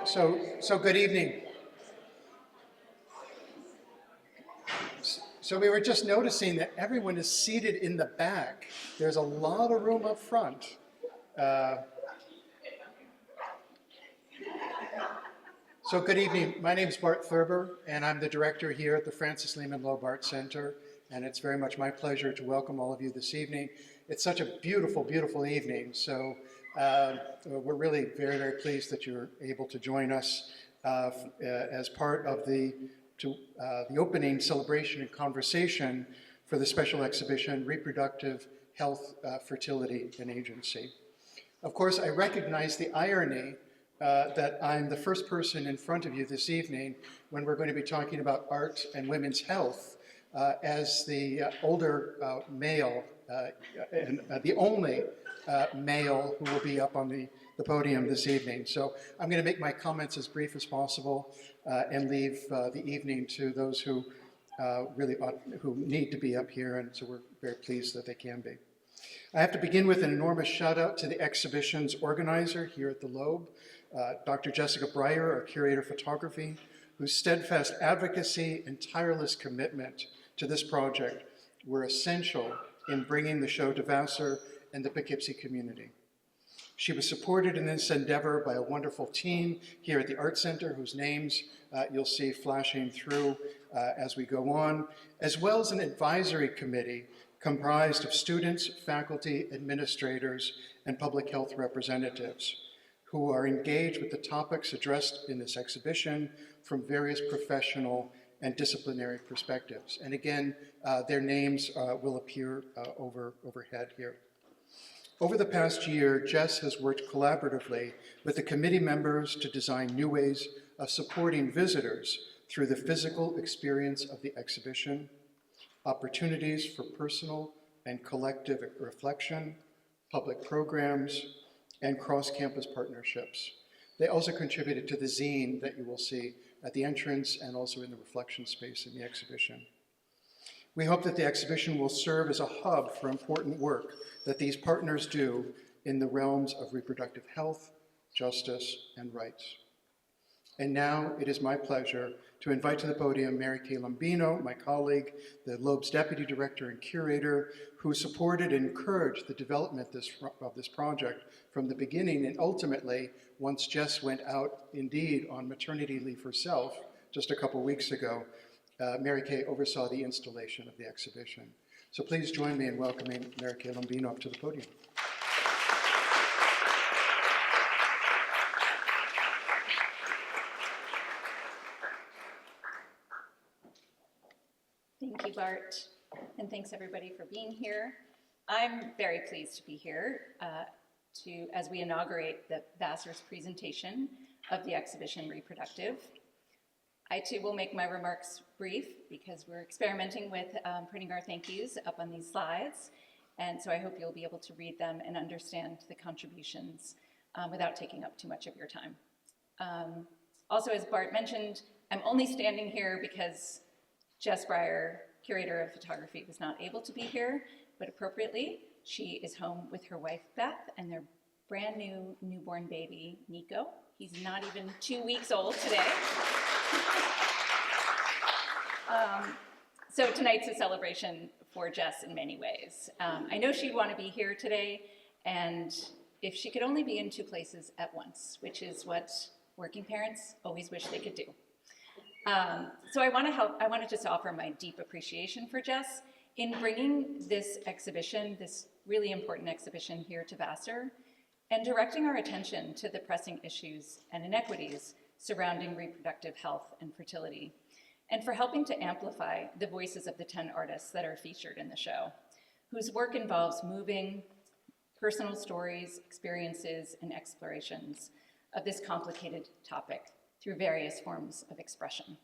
So good evening. So we were just noticing that everyone is seated in the back. There's a lot of room up front. So good evening. My name is Bart Thurber, and I'm the director here at the Francis Lehman Loeb Art Center. And it's very much my pleasure to welcome all of you this evening. It's such a beautiful, beautiful evening. So we're really very, very pleased that you're able to join us as part of the opening celebration and conversation for the special exhibition, Reproductive Health, Fertility, and Agency. Of course, I recognize the irony that I'm the first person in front of you this evening when we're going to be talking about art and women's health as the older male and the only male who will be up on the podium this evening. So I'm going to make my comments as brief as possible and leave the evening to those who who need to be up here, and so we're very pleased that they can be. I have to begin with an enormous shout out to the exhibition's organizer here at the Loeb, Dr. Jessica Brier, our curator of photography, whose steadfast advocacy and tireless commitment to this project were essential in bringing the show to Vassar and the Poughkeepsie community. She was supported in this endeavor by a wonderful team here at the Art Center, whose names you'll see flashing through as we go on, as well as an advisory committee comprised of students, faculty, administrators, and public health representatives who are engaged with the topics addressed in this exhibition from various professional and disciplinary perspectives. And again, their names will appear overhead here. Over the past year, Jess has worked collaboratively with the committee members to design new ways of supporting visitors through the physical experience of the exhibition, opportunities for personal and collective reflection, public programs, and cross-campus partnerships. They also contributed to the zine that you will see at the entrance and also in the reflection space in the exhibition. We hope that the exhibition will serve as a hub for important work that these partners do in the realms of reproductive health, justice, and rights. And now it is my pleasure to invite to the podium Mary Kay Lombino, my colleague, the Loeb's deputy director and curator, who supported and encouraged the development of this project from the beginning, and ultimately, once Jess went out indeed on maternity leave herself just a couple weeks ago, Mary Kay oversaw the installation of the exhibition. So please join me in welcoming Mary Kay Lombino up to the podium. Thank you, Bart, and thanks everybody for being here. I'm very pleased to be here as we inaugurate the Vassar's presentation of the exhibition Reproductive. I too will make my remarks brief because we're experimenting with printing our thank yous up on these slides, and so I hope you'll be able to read them and understand the contributions without taking up too much of your time. Also, as Bart mentioned, I'm only standing here because Jess Brier, curator of photography, was not able to be here, but appropriately, she is home with her wife, Beth, and their brand new newborn baby, Nico. He's not even 2 weeks old today. So tonight's a celebration for Jess in many ways. I know she'd want to be here today, and if she could only be in two places at once, which is what working parents always wish they could do. So I want to just offer my deep appreciation for Jess in bringing this exhibition, this really important exhibition here to Vassar, and directing our attention to the pressing issues and inequities surrounding reproductive health and fertility, and for helping to amplify the voices of the 10 artists that are featured in the show, whose work involves moving personal stories, experiences, and explorations of this complicated topic through various forms of expression.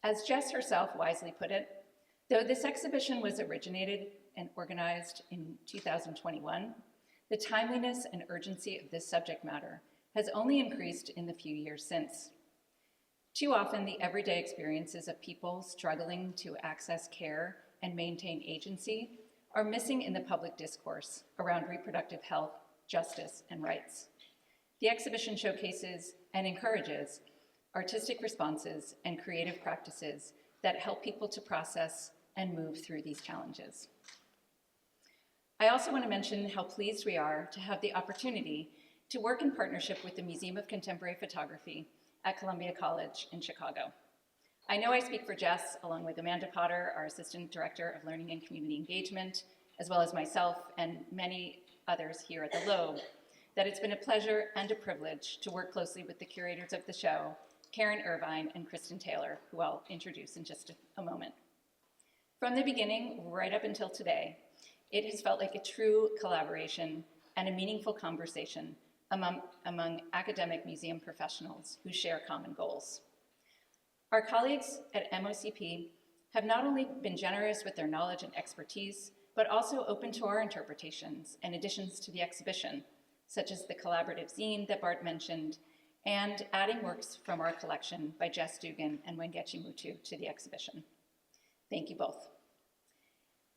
As Jess herself wisely put it, though this exhibition was originated and organized in 2021, the timeliness and urgency of this subject matter has only increased in the few years since. Too often, the everyday experiences of people struggling to access care and maintain agency are missing in the public discourse around reproductive health, justice, and rights. The exhibition showcases and encourages artistic responses and creative practices that help people to process and move through these challenges. I also want to mention how pleased we are to have the opportunity to work in partnership with the Museum of Contemporary Photography at Columbia College in Chicago. I know I speak for Jess, along with Amanda Potter, our Assistant Director of Learning and Community Engagement, as well as myself and many others here at the Loeb, that it's been a pleasure and a privilege to work closely with the curators of the show, Karen Irvine and Kristin Taylor, who I'll introduce in just a moment. From the beginning, right up until today, it has felt like a true collaboration and a meaningful conversation among academic museum professionals who share common goals. Our colleagues at MoCP have not only been generous with their knowledge and expertise, but also open to our interpretations and additions to the exhibition, such as the collaborative zine that Bart mentioned, and adding works from our collection by Jess Dugan and Wangechi Mutu to the exhibition. Thank you both.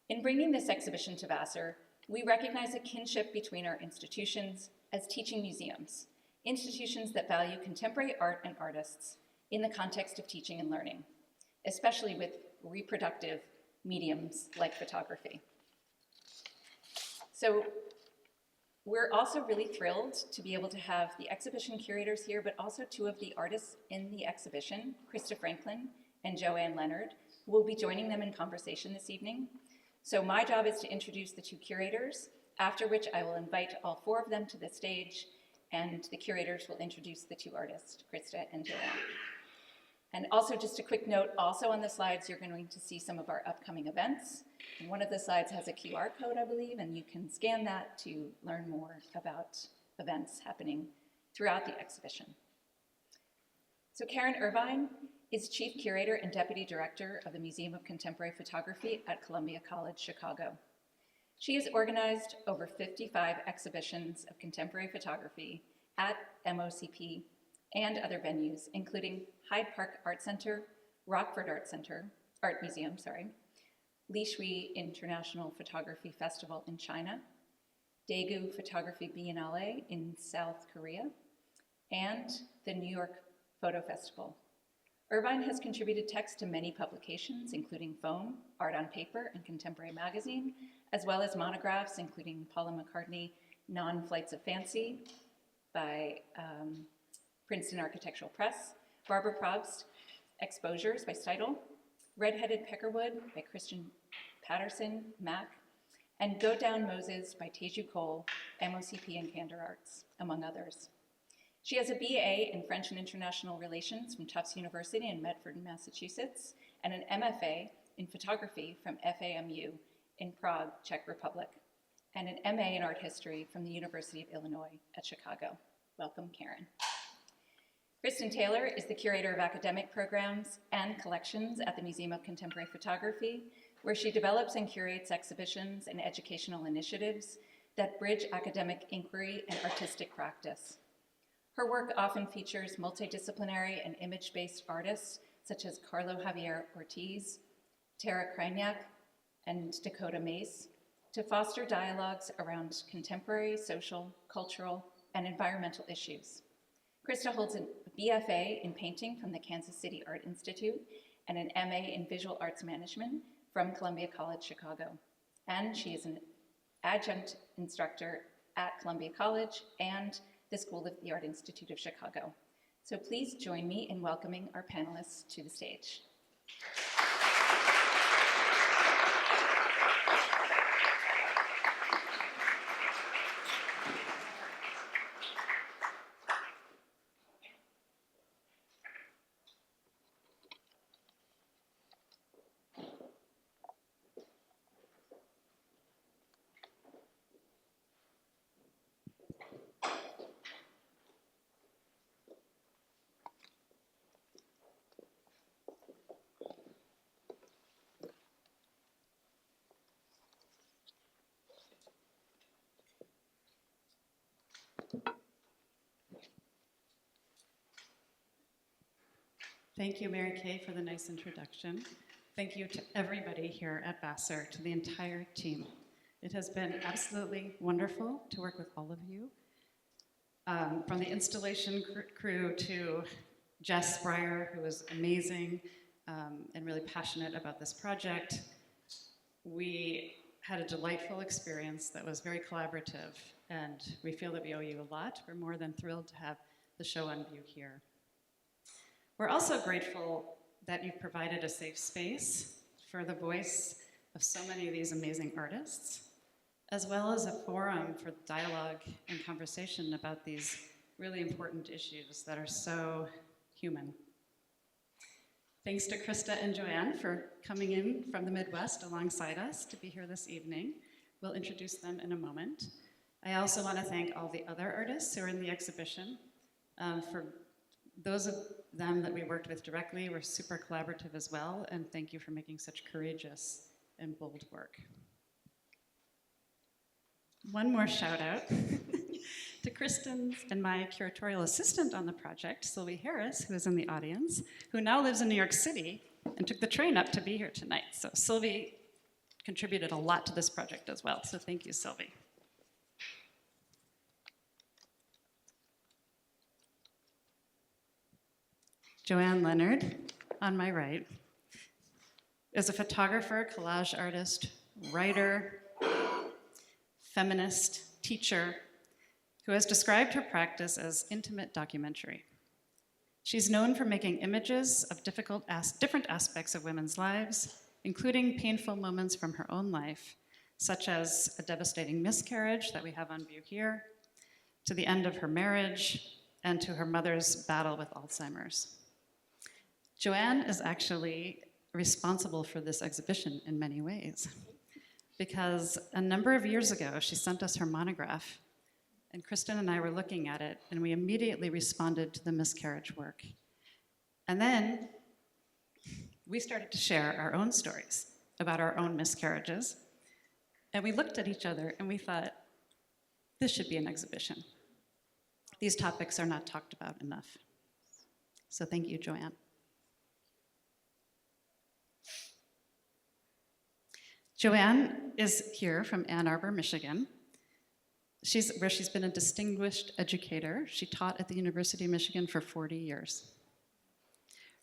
In bringing this exhibition to Vassar, we recognize a kinship between our institutions as teaching museums, institutions that value contemporary art and artists in the context of teaching and learning, especially with reproductive mediums like photography. So we're also really thrilled to be able to have the exhibition curators here, but also two of the artists in the exhibition, Krista Franklin and Joanne Leonard, who will be joining them in conversation this evening. So my job is to introduce the two curators, after which I will invite all four of them to the stage, and the curators will introduce the two artists, Krista and Joanne. And also just a quick note, also on the slides, you're going to see some of our upcoming events. And one of the slides has a QR code, I believe, and you can scan that to learn more about events happening throughout the exhibition. So Karen Irvine is Chief Curator and Deputy Director of the Museum of Contemporary Photography at Columbia College, Chicago. She has organized over 55 exhibitions of contemporary photography at MoCP and other venues, including Hyde Park Art Center, Rockford Art Museum, Li Shui International Photography Festival in China, Daegu Photography Biennale in South Korea, and the New York Photo Festival. Irvine has contributed text to many publications, including Foam, Art on Paper, and Contemporary Magazine, as well as monographs, including Paula McCartney, Non-Flights of Fancy by Princeton Architectural Press, Barbara Probst, Exposures by Steidl, Red-Headed Peckerwood by Christian Patterson, Mac, and Go Down Moses by Teju Cole, MoCP and Candor Arts, among others. She has a BA in French and International Relations from Tufts University in Medford, Massachusetts, and an MFA in Photography from FAMU in Prague, Czech Republic, and an MA in Art History from the University of Illinois at Chicago. Welcome, Karen. Kristin Taylor is the Curator of Academic Programs and Collections at the Museum of Contemporary Photography, where she develops and curates exhibitions and educational initiatives that bridge academic inquiry and artistic practice. Her work often features multidisciplinary and image-based artists such as Carlo Javier Ortiz, Tara Krajniak, and Dakota Mace to foster dialogues around contemporary, social, cultural, and environmental issues. Krista holds a BFA in painting from the Kansas City Art Institute and an MA in Visual Arts Management from Columbia College, Chicago. And she is an adjunct instructor at Columbia College and the School of the Art Institute of Chicago. So please join me in welcoming our panelists to the stage. Thank you, Mary Kay, for the nice introduction. Thank you to everybody here at Vassar, to the entire team. It has been absolutely wonderful to work with all of you. From the installation crew to Jess Brier, who was amazing and really passionate about this project. We had a delightful experience that was very collaborative, and we feel that we owe you a lot. We're more than thrilled to have the show on view here. We're also grateful that you've provided a safe space for the voice of so many of these amazing artists, as well as a forum for dialogue and conversation about these really important issues that are so human. Thanks to Krista and Joanne for coming in from the Midwest alongside us to be here this evening. We'll introduce them in a moment. I also want to thank all the other artists who are in the exhibition. For those of them that we worked with directly, were super collaborative as well, and thank you for making such courageous and bold work. One more shout out to Kristin and my curatorial assistant on the project, Sylvie Harris, who is in the audience, who now lives in New York City and took the train up to be here tonight. So Sylvie contributed a lot to this project as well, so thank you, Sylvie. Joanne Leonard, on my right, is a photographer, collage artist, writer, feminist, teacher, who has described her practice as intimate documentary. She's known for making images of different aspects of women's lives, including painful moments from her own life, such as a devastating miscarriage that we have on view here, to the end of her marriage, and to her mother's battle with Alzheimer's. Joanne is actually responsible for this exhibition in many ways, because a number of years ago, she sent us her monograph, and Kristin and I were looking at it, and we immediately responded to the miscarriage work. And then we started to share our own stories about our own miscarriages, and we looked at each other and we thought, this should be an exhibition. These topics are not talked about enough. So thank you, Joanne. Joanne is here from Ann Arbor, Michigan, where she's been a distinguished educator. She taught at the University of Michigan for 40 years.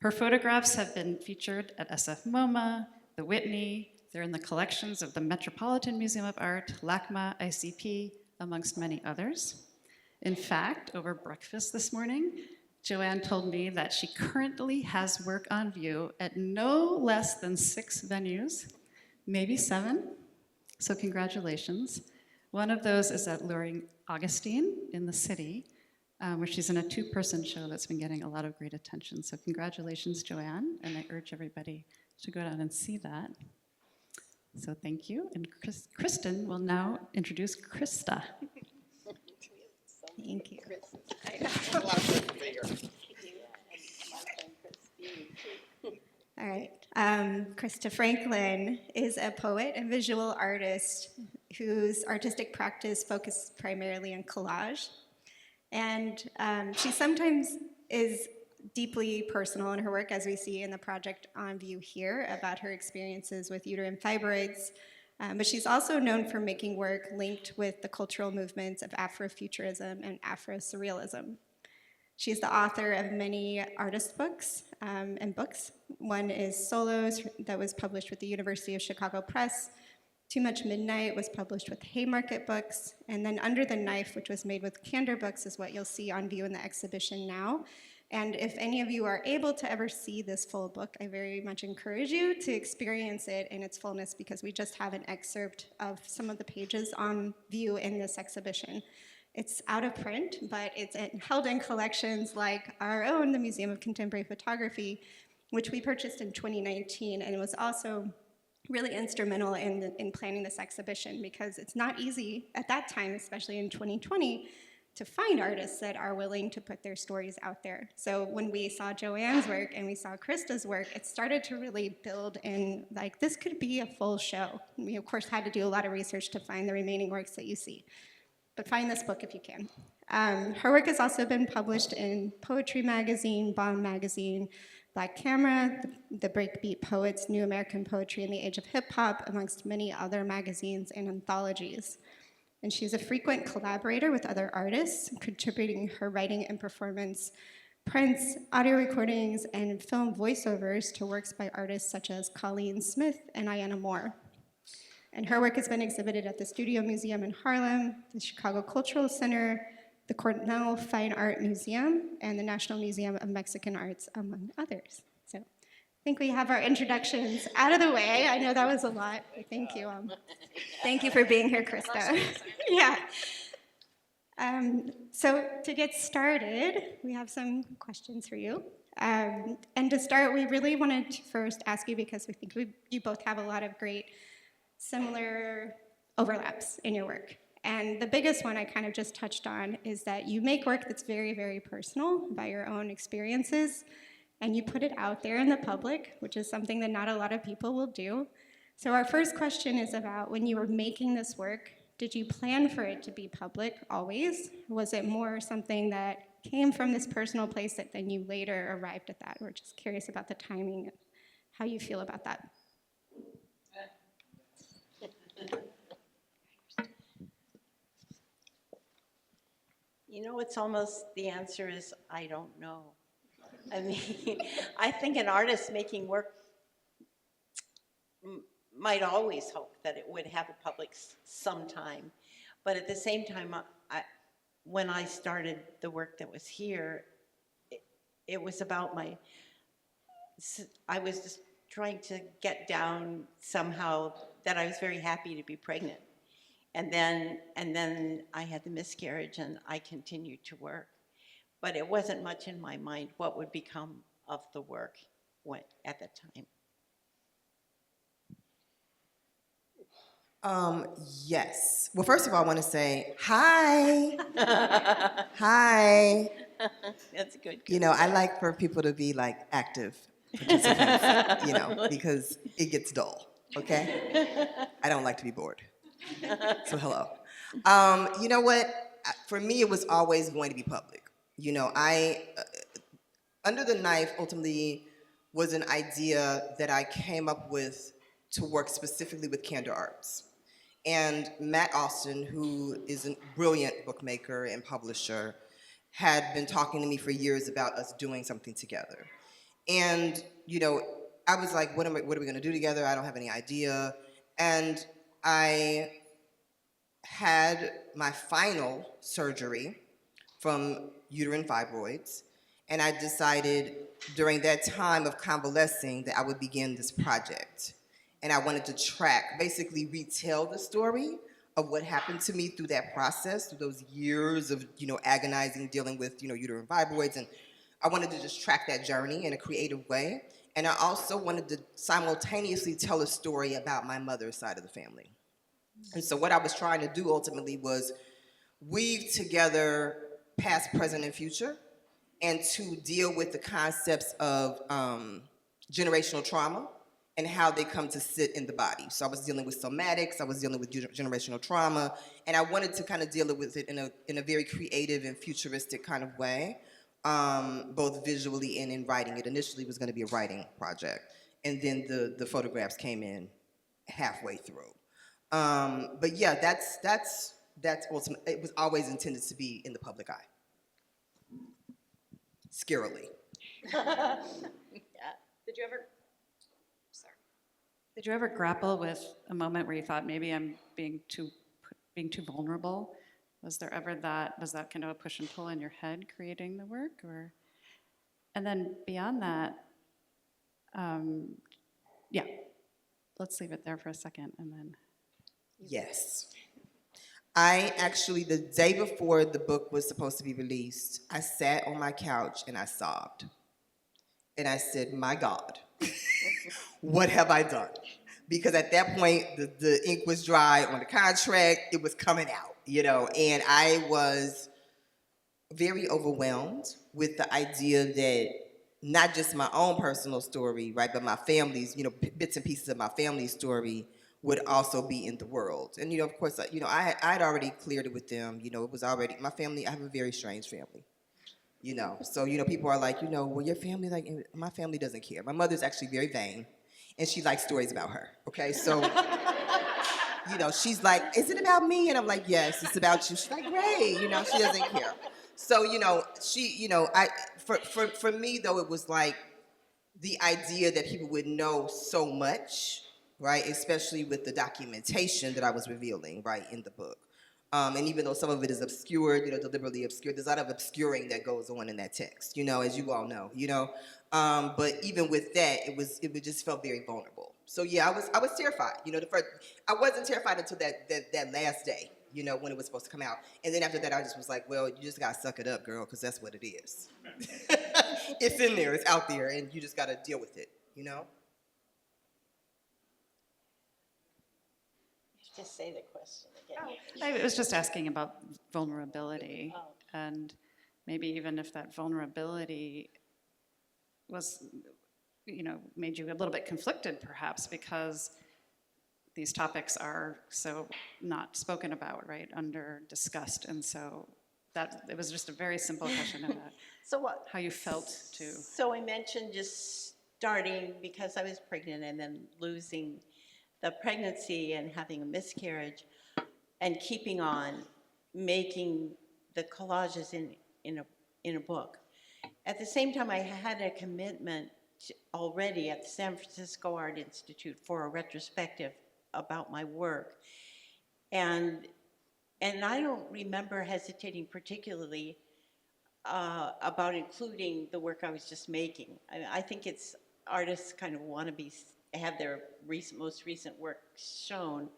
Her photographs have been featured at SF MoMA, the Whitney. They're in the collections of the Metropolitan Museum of Art, LACMA, ICP, amongst many others. In fact, over breakfast this morning, Joanne told me that she currently has work on view at no less than 6 venues, maybe 7, so congratulations. One of those is at Luring Augustine in the city, where she's in a 2-person show that's been getting a lot of great attention. So congratulations, Joanne, and I urge everybody to go down and see that. So thank you, and Kristin will now introduce Krista. Thank you. All right. Krista Franklin is a poet and visual artist whose artistic practice focuses primarily on collage. And she sometimes is deeply personal in her work, as we see in the project on view here, about her experiences with uterine fibroids. But she's also known for making work linked with the cultural movements of Afrofuturism and Afro-Surrealism. She's the author of many artist books and books. One is Solos, that was published with the University of Chicago Press. Too Much Midnight was published with Haymarket Books. And then Under the Knife, which was made with Candor Books, is what you'll see on view in the exhibition now. And if any of you are able to ever see this full book, I very much encourage you to experience it in its fullness, because we just have an excerpt of some of the pages on view in this exhibition. It's out of print, but it's held in collections like our own, the Museum of Contemporary Photography, which we purchased in 2019, and it was also really instrumental in planning this exhibition, because it's not easy at that time, especially in 2020, to find artists that are willing to put their stories out there. So when we saw Joanne's work and we saw Krista's work, it started to really build in, like, this could be a full show. We, of course, had to do a lot of research to find the remaining works that you see. But find this book if you can. Her work has also been published in Poetry Magazine, Bomb Magazine, Black Camera, the Breakbeat Poets, New American Poetry in the Age of Hip Hop, amongst many other magazines and anthologies. and she's a frequent collaborator with other artists, contributing her writing and performance, prints, audio recordings, and film voiceovers to works by artists such as Colleen Smith and Ayanna Moore. And her work has been exhibited at the Studio Museum in Harlem, the Chicago Cultural Center, the Cornell Fine Art Museum, and the National Museum of Mexican Arts, among others. So I think we have our introductions out of the way. I know that was a lot. Thank you. Thank you for being here, Krista. Yeah. So to get started, we have some questions for you. And to start, we really wanted to first ask you, because we think you both have a lot of great similar overlaps in your work. And the biggest one I kind of just touched on is that you make work that's very, very personal about your own experiences, and you put it out there in the public, which is something that not a lot of people will do. So our first question is about, when you were making this work, did you plan for it to be public always? Was it more something that came from this personal place that then you later arrived at that? We're just curious about the timing and how you feel about that. You know, it's almost, the answer is, I don't know. I mean, I think an artist making work might always hope that it would have a public sometime. But at the same time, when I started the work that was here, it was about I was just trying to get down somehow that I was very happy to be pregnant. And then I had the miscarriage, and I continued to work. But it wasn't much in my mind what would become of the work at the time. Yes. Well, first of all, I want to say hi. Hi. That's good. You know, I like for people to be like active participants, because it gets dull, okay? I don't like to be bored. So hello. You know what? For me, it was always going to be public. Under the Knife ultimately was an idea that I came up with to work specifically with Candor Arts. And Matt Austin, who is a brilliant bookmaker and publisher, had been talking to me for years about us doing something together. And, I was like, what are we going to do together? I don't have any idea. And I had my final surgery from uterine fibroids, and I decided during that time of convalescing that I would begin this project. And I wanted to basically retell the story of what happened to me through that process, through those years of, agonizing, dealing with, uterine fibroids. And I wanted to just track that journey in a creative way. And I also wanted to simultaneously tell a story about my mother's side of the family. And so what I was trying to do ultimately was weave together past, present, and future, and to deal with the concepts of generational trauma and how they come to sit in the body. So I was dealing with somatics, I was dealing with generational trauma, and I wanted to kind of deal with it in a very creative and futuristic kind of way, both visually and in writing. It initially was going to be a writing project, and then the photographs came in halfway through. But yeah, that's ultimate. It was always intended to be in the public eye. Scarily. Yeah. Did you ever grapple with a moment where you thought maybe I'm being too vulnerable? Was there ever was that kind of a push and pull in your head creating the work? And then beyond that, let's leave it there for a second and then. Yes. I actually, the day before the book was supposed to be released, I sat on my couch and I sobbed. And I said, my God, what have I done? Because at that point, the ink was dry on the contract, it was coming out, and I was very overwhelmed with the idea that not just my own personal story, right, but my family's, bits and pieces of my family's story would also be in the world. And, of course, I'd already cleared it with them. It was already, my family, I have a very strange family. So, people are like, well, your family, like, my family doesn't care. My mother's actually very vain, and she likes stories about her, okay? So, you know, she's like, is it about me? And I'm like, yes, it's about you. She's like, great, you know, she doesn't care. So, you know, for me though, it was like the idea that people would know so much, right? Especially with the documentation that I was revealing, right, in the book. And even though some of it is obscured, you know, deliberately obscured, there's a lot of obscuring that goes on in that text, you know, as you all know, you know. But even with that, it just felt very vulnerable. So yeah, I was terrified. You know, I wasn't terrified until that last day, you know, when it was supposed to come out. And then after that, I just was like, well, you just gotta suck it up, girl, because that's what it is. It's in there, it's out there, and you just gotta deal with it, you know. Just say the question again. I was just asking about vulnerability, and maybe even if that vulnerability was, you know, made you a little bit conflicted perhaps because these topics are so not spoken about, right, under discussed, and so that it was just a very simple question about So what? how you felt to. So I mentioned just starting because I was pregnant and then losing the pregnancy and having a miscarriage and keeping on making the collages in a book. At the same time, I had a commitment already at the San Francisco Art Institute for a retrospective about my work. And I don't remember hesitating particularly about including the work I was just making. I think it's artists kind of want to have their most recent work shown.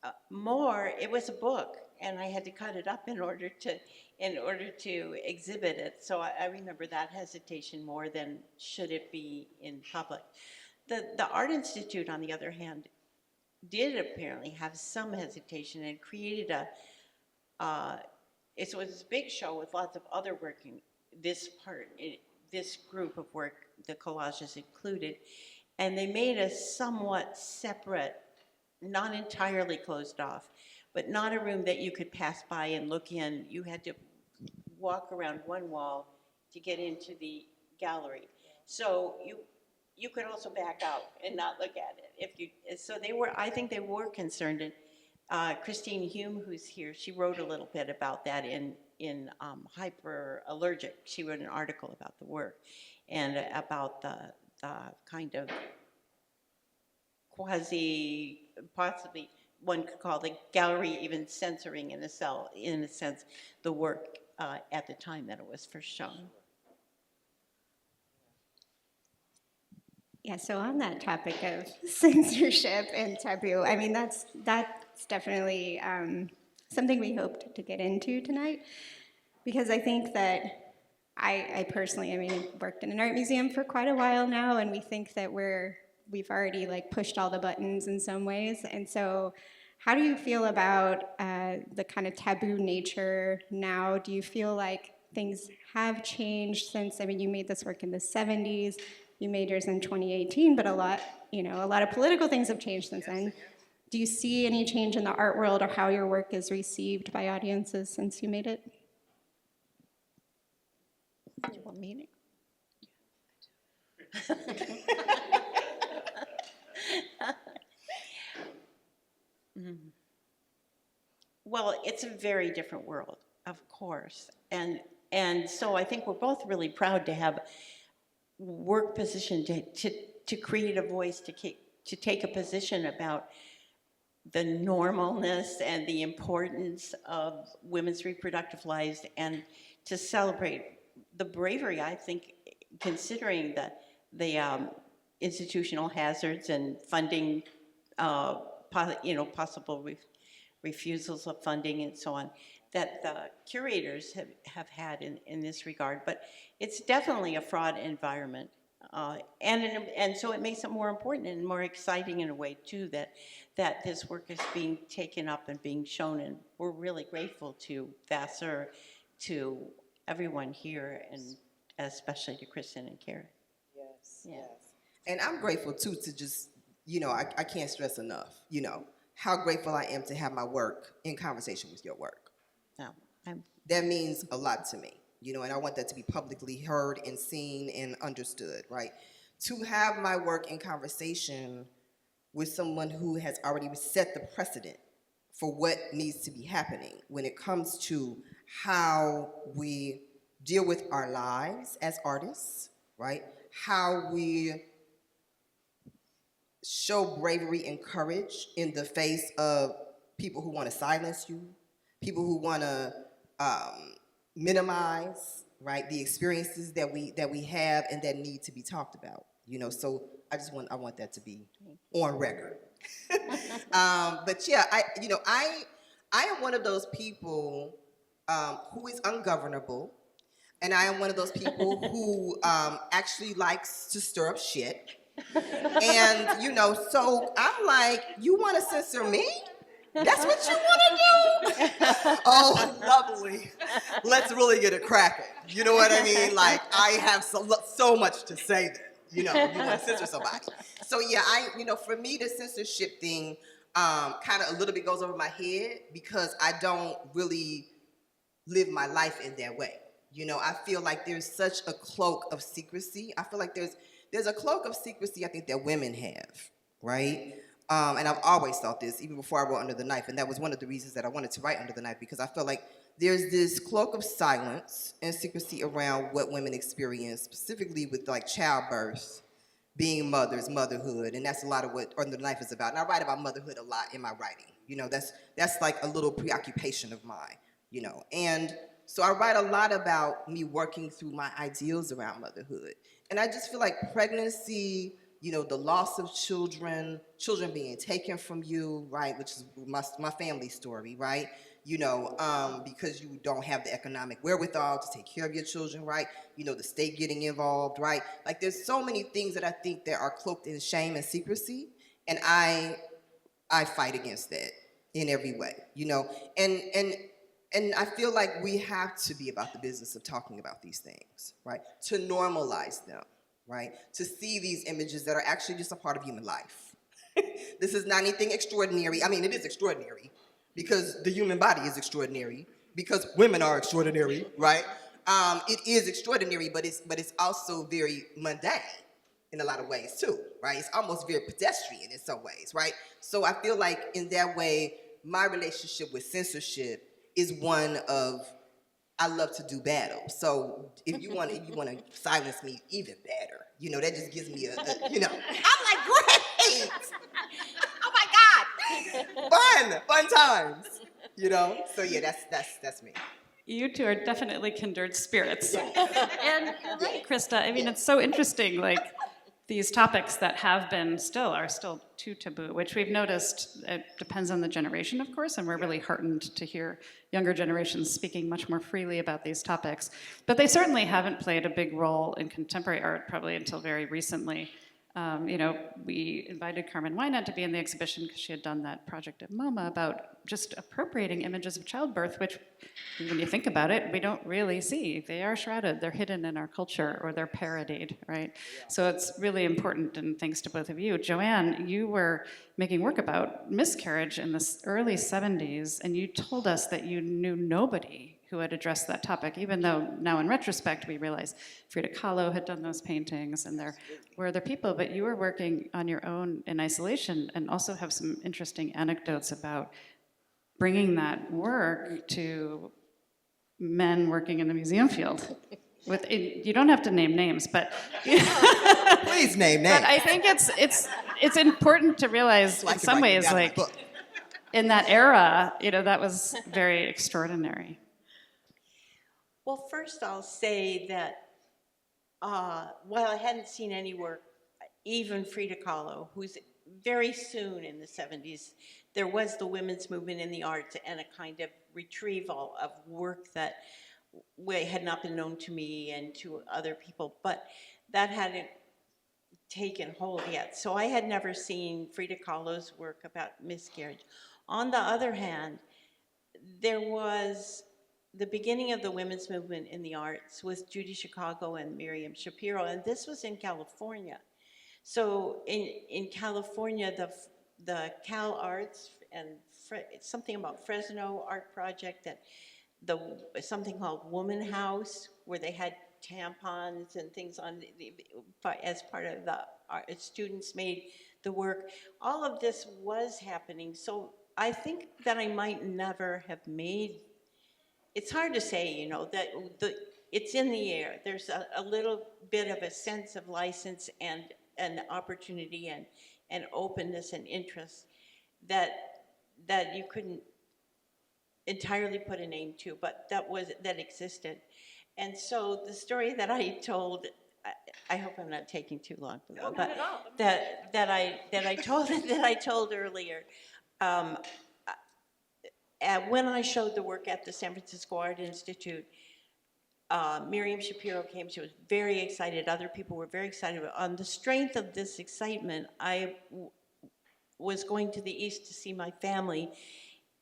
It was a book, and I had to cut it up in order to exhibit it. So I remember that hesitation more than should it be in public. The Art Institute, on the other hand, did apparently have some hesitation and created it was this big show with lots of other work in this group of work, the collages included, and they made a somewhat separate, not entirely closed off, but not a room that you could pass by and look in. You had to walk around one wall to get into the gallery. So you could also back out and not look at it. So I think they were concerned. And Christine Hume, who's here, she wrote a little bit about that in Hyperallergic. She wrote an article about the work and about the kind of possibly one could call the gallery even censoring in a sense, the work at the time that it was first shown. Yeah, so on that topic of censorship and taboo, I mean, that's definitely something we hoped to get into tonight, because I think that I personally, I mean, worked in an art museum for quite a while now, and we think that we've already like pushed all the buttons in some ways. And so how do you feel about the kind of taboo nature now? Do you feel like things have changed since, I mean, you made this work in the 70s, you made yours in 2018, but a lot of political things have changed since then. Do you see any change in the art world or how your work is received by audiences since you made it? Do you want me to? Well, it's a very different world, of course. And so I think we're both really proud to have work position to create a voice, to take a position about the normalness and the importance of women's reproductive lives, and to celebrate the bravery, I think, considering the institutional hazards and funding, possible refusals of funding and so on, that the curators have had in this regard. But it's definitely a fraught environment. And so it makes it more important and more exciting in a way, too, that this work is being taken up and being shown. And we're really grateful to Vassar, to everyone here, and especially to Kristin and Karen. Yes, yes. And I'm grateful, too, to just, I can't stress enough, how grateful I am to have my work in conversation with your work. No, that means a lot to me, and I want that to be publicly heard and seen and understood, right? To have my work in conversation with someone who has already set the precedent for what needs to be happening when it comes to how we deal with our lives as artists, right? How we show bravery and courage in the face of people who want to silence you, people who want to minimize, right, the experiences that we have and that need to be talked about. You know, so I want that to be on record. But yeah, I am one of those people who is ungovernable, and I am one of those people who actually likes to stir up shit. And so I'm like, you want to censor me? That's what you want to do? Oh, lovely. Let's really get it cracking. You know what I mean? Like, I have so much to say then. You want to censor somebody. So yeah, for me, the censorship thing kind of a little bit goes over my head because I don't really live my life in that way. I feel like there's such a cloak of secrecy. I feel like there's a cloak of secrecy I think that women have, right? And I've always thought this, even before I wrote Under the Knife, and that was one of the reasons that I wanted to write Under the Knife, because I felt like there's this cloak of silence and secrecy around what women experience, specifically with like childbirth, being mothers, motherhood, and that's a lot of what Under the Knife is about. And I write about motherhood a lot in my writing. That's like a little preoccupation of mine, And so I write a lot about me working through my ideals around motherhood. And I just feel like pregnancy, the loss of children being taken from you, right, which is my family story, right, because you don't have the economic wherewithal to take care of your children, right, the state getting involved, right, like there's so many things that I think that are cloaked in shame and secrecy, and I fight against that in every way, and I feel like we have to be about the business of talking about these things, right, to normalize them. Right? To see these images that are actually just a part of human life. This is not anything extraordinary. I mean, it is extraordinary because the human body is extraordinary, because women are extraordinary, right? It is extraordinary, but it's also very mundane in a lot of ways too, right? It's almost very pedestrian in some ways, right? So I feel like in that way, my relationship with censorship is one of I love to do battle. So if you want to silence me, even better. That just gives me I'm like, great! Oh my God! Fun times. So yeah, that's me. You two are definitely kindred spirits. Yeah. And Krista, I mean, it's so interesting, like these topics that are still too taboo, which we've noticed, it depends on the generation, of course, and we're really heartened to hear younger generations speaking much more freely about these topics. But they certainly haven't played a big role in contemporary art, probably until very recently. We invited Carmen Winant to be in the exhibition because she had done that project at MoMA about just appropriating images of childbirth, which, when you think about it, we don't really see. They are shrouded, they're hidden in our culture, or they're parodied, right? Yeah. So it's really important, and thanks to both of you. Joanne, you were making work about miscarriage in the early 70s, and you told us that you knew nobody who had addressed that topic, even though now in retrospect we realize Frida Kahlo had done those paintings and there were other people, but you were working on your own in isolation and also have some interesting anecdotes about bringing that work to men working in the museum field. You don't have to name names, but Please name names. But I think it's important to realize in some ways, like in that era, that was very extraordinary. Well, first I'll say that while I hadn't seen any work, even Frida Kahlo, who's very soon in the 70s, there was the women's movement in the arts and a kind of retrieval of work that had not been known to me and to other people, but that hadn't taken hold yet. So I had never seen Frida Kahlo's work about miscarriage. On the other hand, there was the beginning of the women's movement in the arts with Judy Chicago and Miriam Shapiro, and this was in California. So in California, the Cal Arts and something about Fresno Art Project and something called Woman House, where they had tampons and things on as part of the students made the work. All of this was happening, so I think that I might never have made. It's hard to say, you know, that it's in the air. There's a little bit of a sense of license and an opportunity and openness and interest that you couldn't entirely put a name to, but that existed. And so the story that I told, I hope I'm not taking too long, but that I told earlier. When I showed the work at the San Francisco Art Institute, Miriam Shapiro came. She was very excited. Other people were very excited. On the strength of this excitement, I was going to the East to see my family,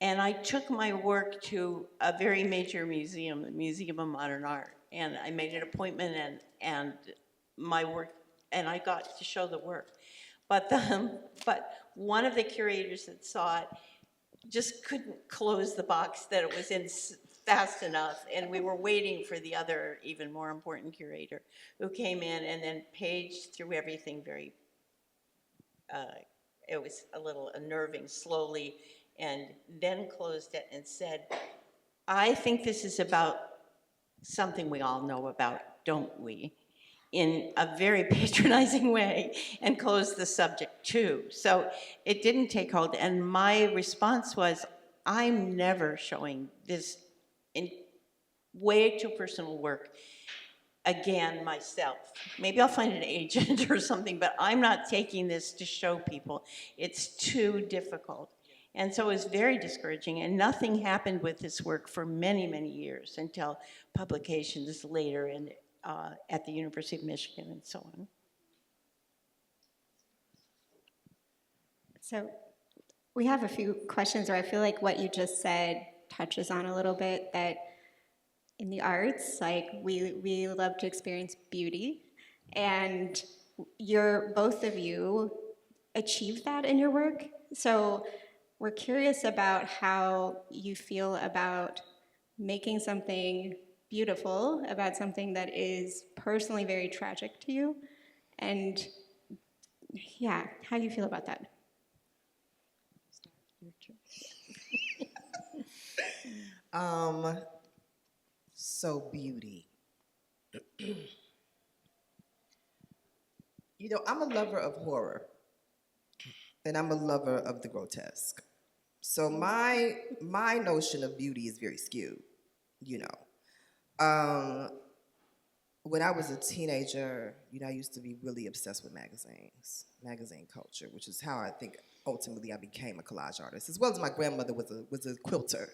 and I took my work to a very major museum, the Museum of Modern Art, and I made an appointment and my work, and I got to show the work. But one of the curators that saw it just couldn't close the box that it was in fast enough, and we were waiting for the other, even more important curator, who came in and then paged through everything very, it was a little unnerving, slowly, and then closed it and said, I think this is about something we all know about, don't we? In a very patronizing way, and closed the subject too. So it didn't take hold, and my response was, I'm never showing this in way too personal work again myself. Maybe I'll find an agent or something, but I'm not taking this to show people. It's too difficult. And so it was very discouraging, and nothing happened with this work for many, many years until publications later at the University of Michigan and so on. So we have a few questions where I feel like what you just said touches on a little bit, that in the arts, like we love to experience beauty, and both of you achieved that in your work. So we're curious about how you feel about making something beautiful about something that is personally very tragic to you, and yeah, how do you feel about that? So beauty. You know, I'm a lover of horror, and I'm a lover of the grotesque. So my notion of beauty is very skewed, you know. When I was a teenager, you know, I used to be really obsessed with magazine culture, which is how I think ultimately I became a collage artist, as well as my grandmother was a quilter.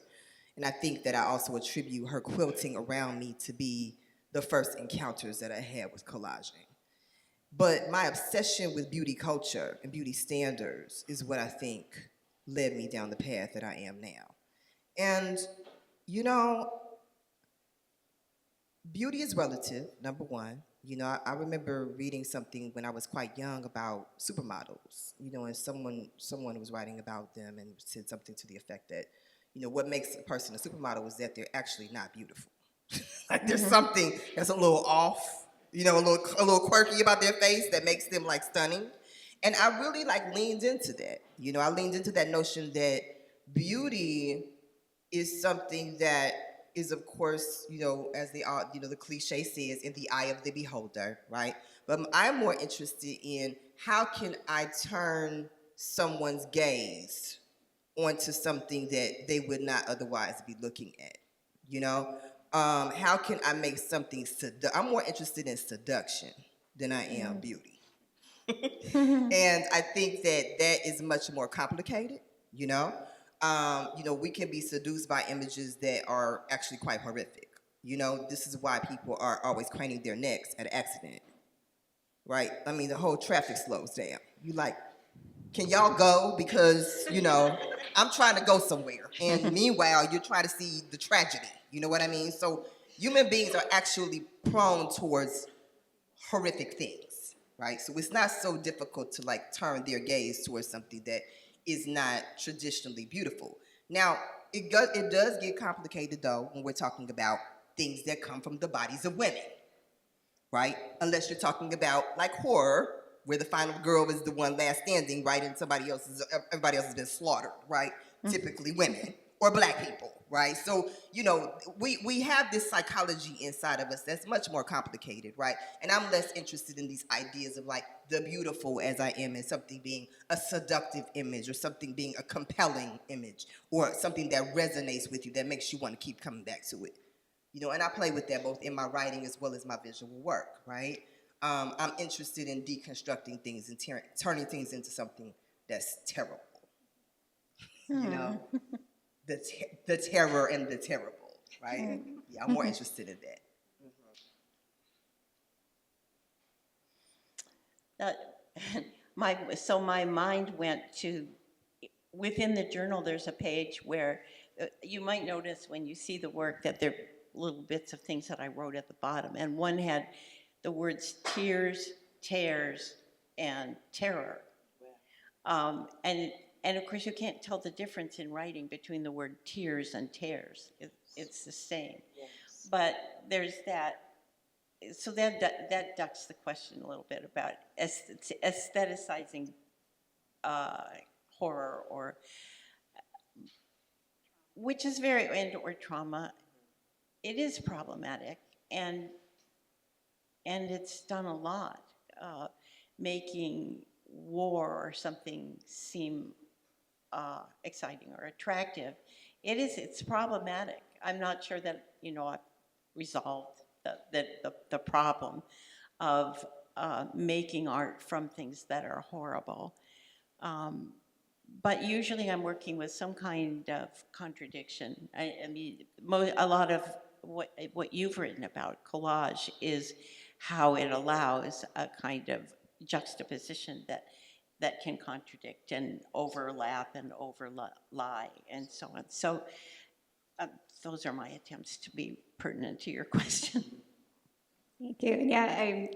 And I think that I also attribute her quilting around me to be the first encounters that I had with collaging. But my obsession with beauty culture and beauty standards is what I think led me down the path that I am now. And, you know, beauty is relative, number one. You know, I remember reading something when I was quite young about supermodels, you know, and someone was writing about them and said something to the effect that, you know, what makes a person a supermodel is that they're actually not beautiful. Like there's something that's a little off, you know, a little quirky about their face that makes them like stunning. And I really like leaned into that. You know, I leaned into that notion that beauty is something that is, of course, you know, as the cliche says, in the eye of the beholder, right? But I'm more interested in how can I turn someone's gaze onto something that they would not otherwise be looking at, you know? How can I make something I'm more interested in seduction than I am beauty. And I think that is much more complicated, you know? You know, we can be seduced by images that are actually quite horrific. You know, this is why people are always craning their necks at an accident, right? I mean, the whole traffic slows down. You like, can y'all go? Because, you know, I'm trying to go somewhere. And meanwhile, you're trying to see the tragedy. You know what I mean? So human beings are actually prone towards horrific things, right? So it's not so difficult to like turn their gaze towards something that is not traditionally beautiful. Now, it does get complicated though when we're talking about things that come from the bodies of women, right? Unless you're talking about like horror, where the final girl is the one last standing, right? And everybody else has been slaughtered, right? Typically women or black people, right? So, you know, we have this psychology inside of us that's much more complicated, right? And I'm less interested in these ideas of like the beautiful as I am and something being a seductive image or something being a compelling image or something that resonates with you that makes you want to keep coming back to it. You know, and I play with that both in my writing as well as my visual work, right? I'm interested in deconstructing things and turning things into something that's terrible. You know, the terror and the terrible, right? Yeah, I'm more interested in that. So my mind went to, within the journal, there's a page where you might notice when you see the work that there are little bits of things that I wrote at the bottom. And one had the words tears, tears, and terror. And of course, you can't tell the difference in writing between the word tears and tears. It's the same. Yes. But there's that. So that ducks the question a little bit about aestheticizing horror, or which is or trauma. It is problematic, and it's done a lot, making war or something seem exciting or attractive. It's problematic. I'm not sure that, you know, I've resolved the problem of making art from things that are horrible. But usually I'm working with some kind of contradiction. I mean, a lot of what you've written about collage is how it allows a kind of juxtaposition that can contradict and overlap and overlie and so on. So those are my attempts to be pertinent to your question. Thank you. Yeah,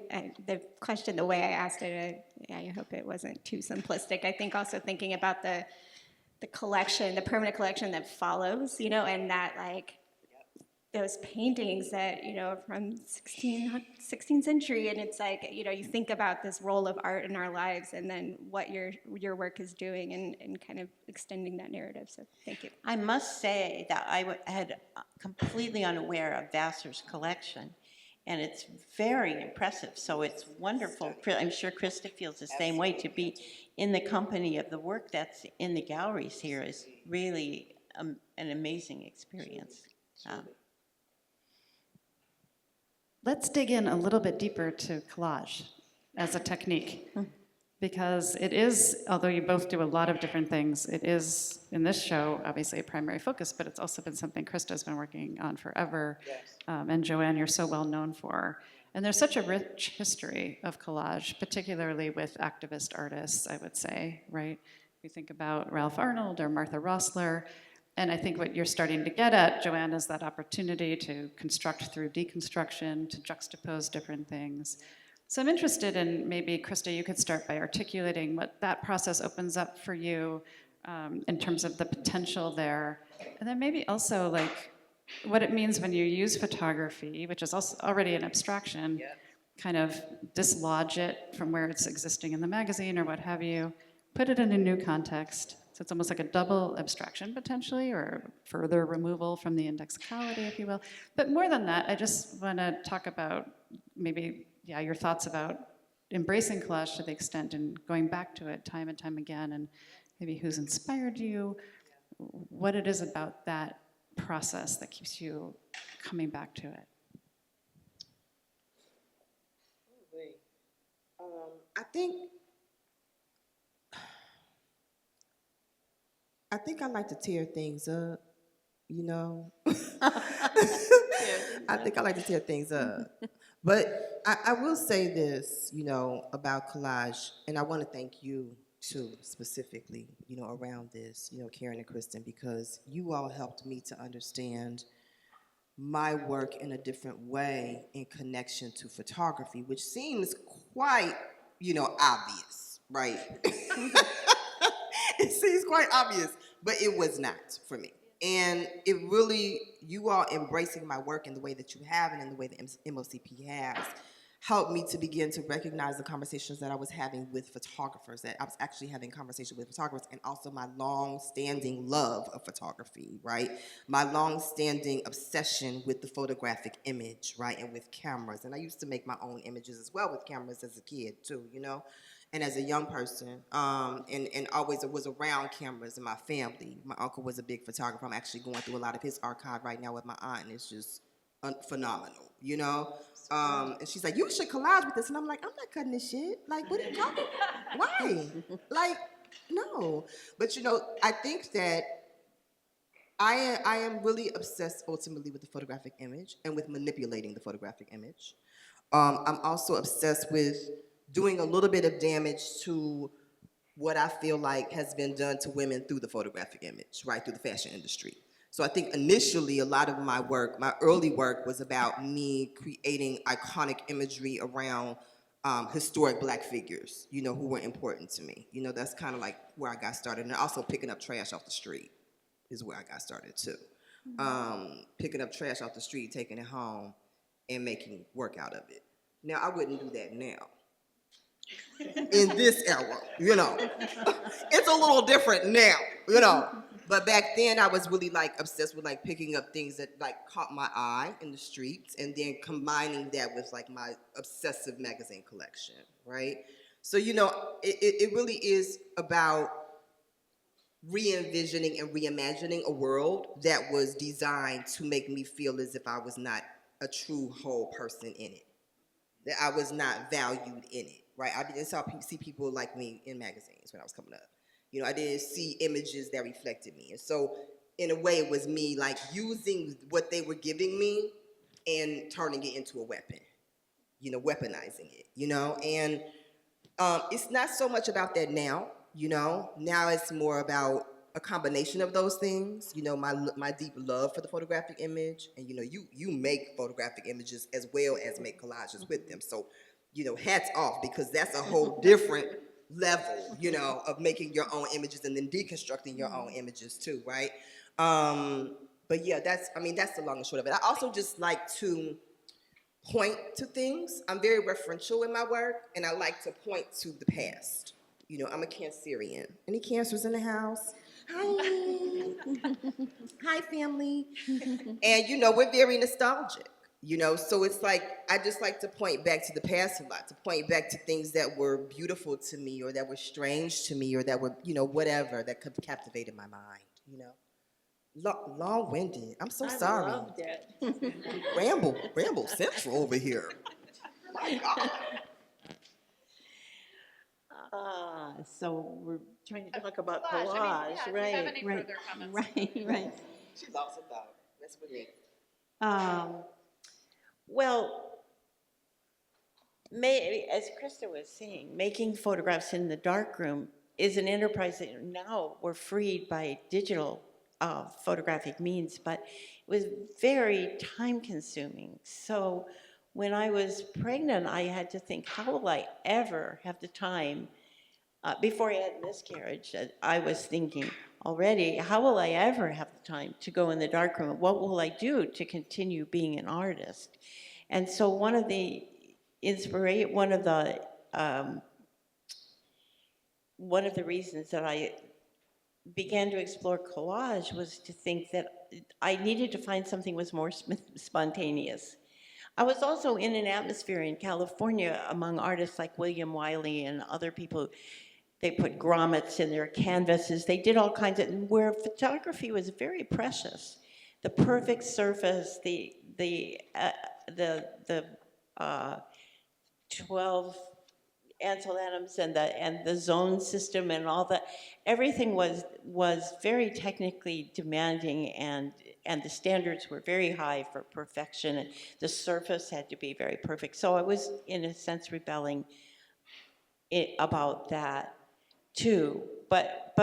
the question, the way I asked it, I hope it wasn't too simplistic. I think also thinking about the collection, the permanent collection that follows, you know, and that like those paintings that, you know, from 16th century, and it's like, you know, you think about this role of art in our lives and then what your work is doing and kind of extending that narrative. So thank you. I must say that I had completely unaware of Vassar's collection, and it's very impressive. So it's wonderful. I'm sure Krista feels the same way. To be in the company of the work that's in the galleries here is really an amazing experience. Let's dig in a little bit deeper to collage as a technique, because it is, although you both do a lot of different things, it is, in this show, obviously a primary focus, but it's also been something Krista's been working on forever, and Joanne, you're so well known for. And there's such a rich history of collage, particularly with activist artists, I would say, right? You think about Ralph Arnold or Martha Rossler, and I think what you're starting to get at, Joanne, is that opportunity to construct through deconstruction, to juxtapose different things. So I'm interested in, maybe, Krista, you could start by articulating what that process opens up for you in terms of the potential there. And then maybe also, like, what it means when you use photography, which is also already an abstraction, kind of dislodge it from where it's existing in the magazine or what have you, put it in a new context. So it's almost like a double abstraction, potentially, or further removal from the indexicality, if you will. But more than that, I just want to talk about maybe, your thoughts about embracing collage to the extent and going back to it time and time again, and maybe who's inspired you, what it is about that process that keeps you coming back to it. I think I like to tear things up, you know. I think I like to tear things up. But I will say this, you know, about collage, and I want to thank you, too, specifically, you know, around this, you know, Karen and Kristin, because you all helped me to understand my work in a different way in connection to photography, which seems quite, you know, obvious, right? It seems quite obvious, but it was not for me. And it really, you all embracing my work in the way that you have and in the way that MoCP has helped me to begin to recognize the conversations that I was having with photographers, that I was actually having conversations with photographers, and also my long-standing love of photography, right? My long-standing obsession with the photographic image, right, and with cameras. And I used to make my own images as well with cameras as a kid, too, you know? And as a young person, and always was around cameras in my family. My uncle was a big photographer. I'm actually going through a lot of his archive right now with my aunt, and it's just phenomenal, you know? And she's like, you should collage with this. And I'm like, I'm not cutting this shit. Like, what are you talking about? Why? Like, no. But, you know, I think that I am really obsessed ultimately with the photographic image and with manipulating the photographic image. I'm also obsessed with doing a little bit of damage to what I feel like has been done to women through the photographic image, right, through the fashion industry. So I think initially a lot of my work, my early work, was about me creating iconic imagery around historic Black figures, you know, who were important to me. You know, that's kind of like where I got started. And also picking up trash off the street is where I got started too. Picking up trash off the street, taking it home, and making work out of it. Now, I wouldn't do that now. In this era, you know. It's a little different now, you know. But back then, I was really, like, obsessed with, like, picking up things that, like, caught my eye in the streets and then combining that with, like, my obsessive magazine collection, right? So, you know, it really is about re-envisioning and reimagining a world that was designed to make me feel as if I was not a true whole person in it, that I was not valued in it, right? I didn't see people like me in magazines when I was coming up. You know, I didn't see images that reflected me. And so, in a way, it was me, like, using what they were giving me and turning it into a weapon, you know, weaponizing it, you know? And it's not so much about that now, you know? Now it's more about a combination of those things, you know, my deep love for the photographic image, and, you know, you make photographic images as well as make collages with them. So, you know, hats off, because that's a whole different level, you know, of making your own images and then deconstructing your own images too, right? But yeah, that's the long and short of it. I also just like to point to things. I'm very referential in my work, and I like to point to the past. You know, I'm a Cancerian. Any Cancers in the house? Hi. Hi, family. And, you know, we're very nostalgic. You know, so it's like, I just like to point back to the past a lot, to point back to things that were beautiful to me, or that were strange to me, or that were, you know, whatever, that captivated my mind, you know. Long-winded. I'm so sorry. I loved it. Ramble Central over here. My God. So we're trying to talk about Collage. collage, I mean, yeah, if you right? have any right, further comments. right. She loves a thought. That's what me. Well, as Krista was saying, making photographs in the darkroom is an enterprise that now we're freed by digital photographic means, but it was very time-consuming. So when I was pregnant, I had to think, how will I ever have the time? Before I had miscarriage, I was thinking already, how will I ever have the time to go in the darkroom? What will I do to continue being an artist? And so one of the reasons that I began to explore collage was to think that I needed to find something that was more spontaneous. I was also in an atmosphere in California among artists like William Wiley and other people. They put grommets in their canvases. They did all kinds of, where photography was very precious. The perfect surface, the 12 Ansel Adams and the zone system and all that. Everything was very technically demanding, and the standards were very high for perfection, and the surface had to be very perfect. So I was, in a sense, rebelling about that too. But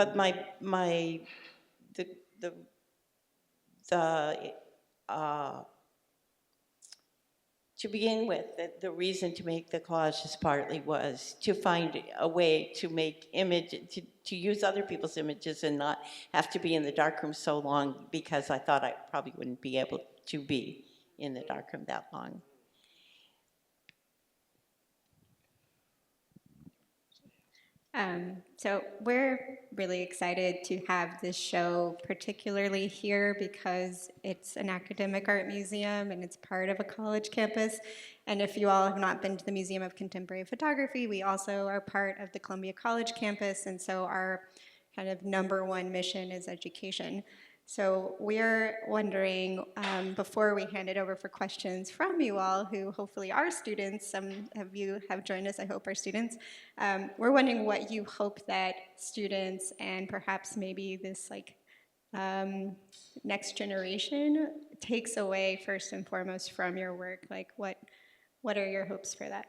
to begin with, the reason to make the collages partly was to find a way to make to use other people's images and not have to be in the darkroom so long, because I thought I probably wouldn't be able to be in the darkroom that long. So we're really excited to have this show, particularly here because it's an academic art museum and it's part of a college campus. And if you all have not been to the Museum of Contemporary Photography, we also are part of the Columbia College campus, and so our kind of number one mission is education. So we're wondering, before we hand it over for questions from you all, who hopefully are students, some of you have joined us, I hope are students, we're wondering what you hope that students and perhaps maybe this next generation takes away first and foremost from your work. Like what are your hopes for that?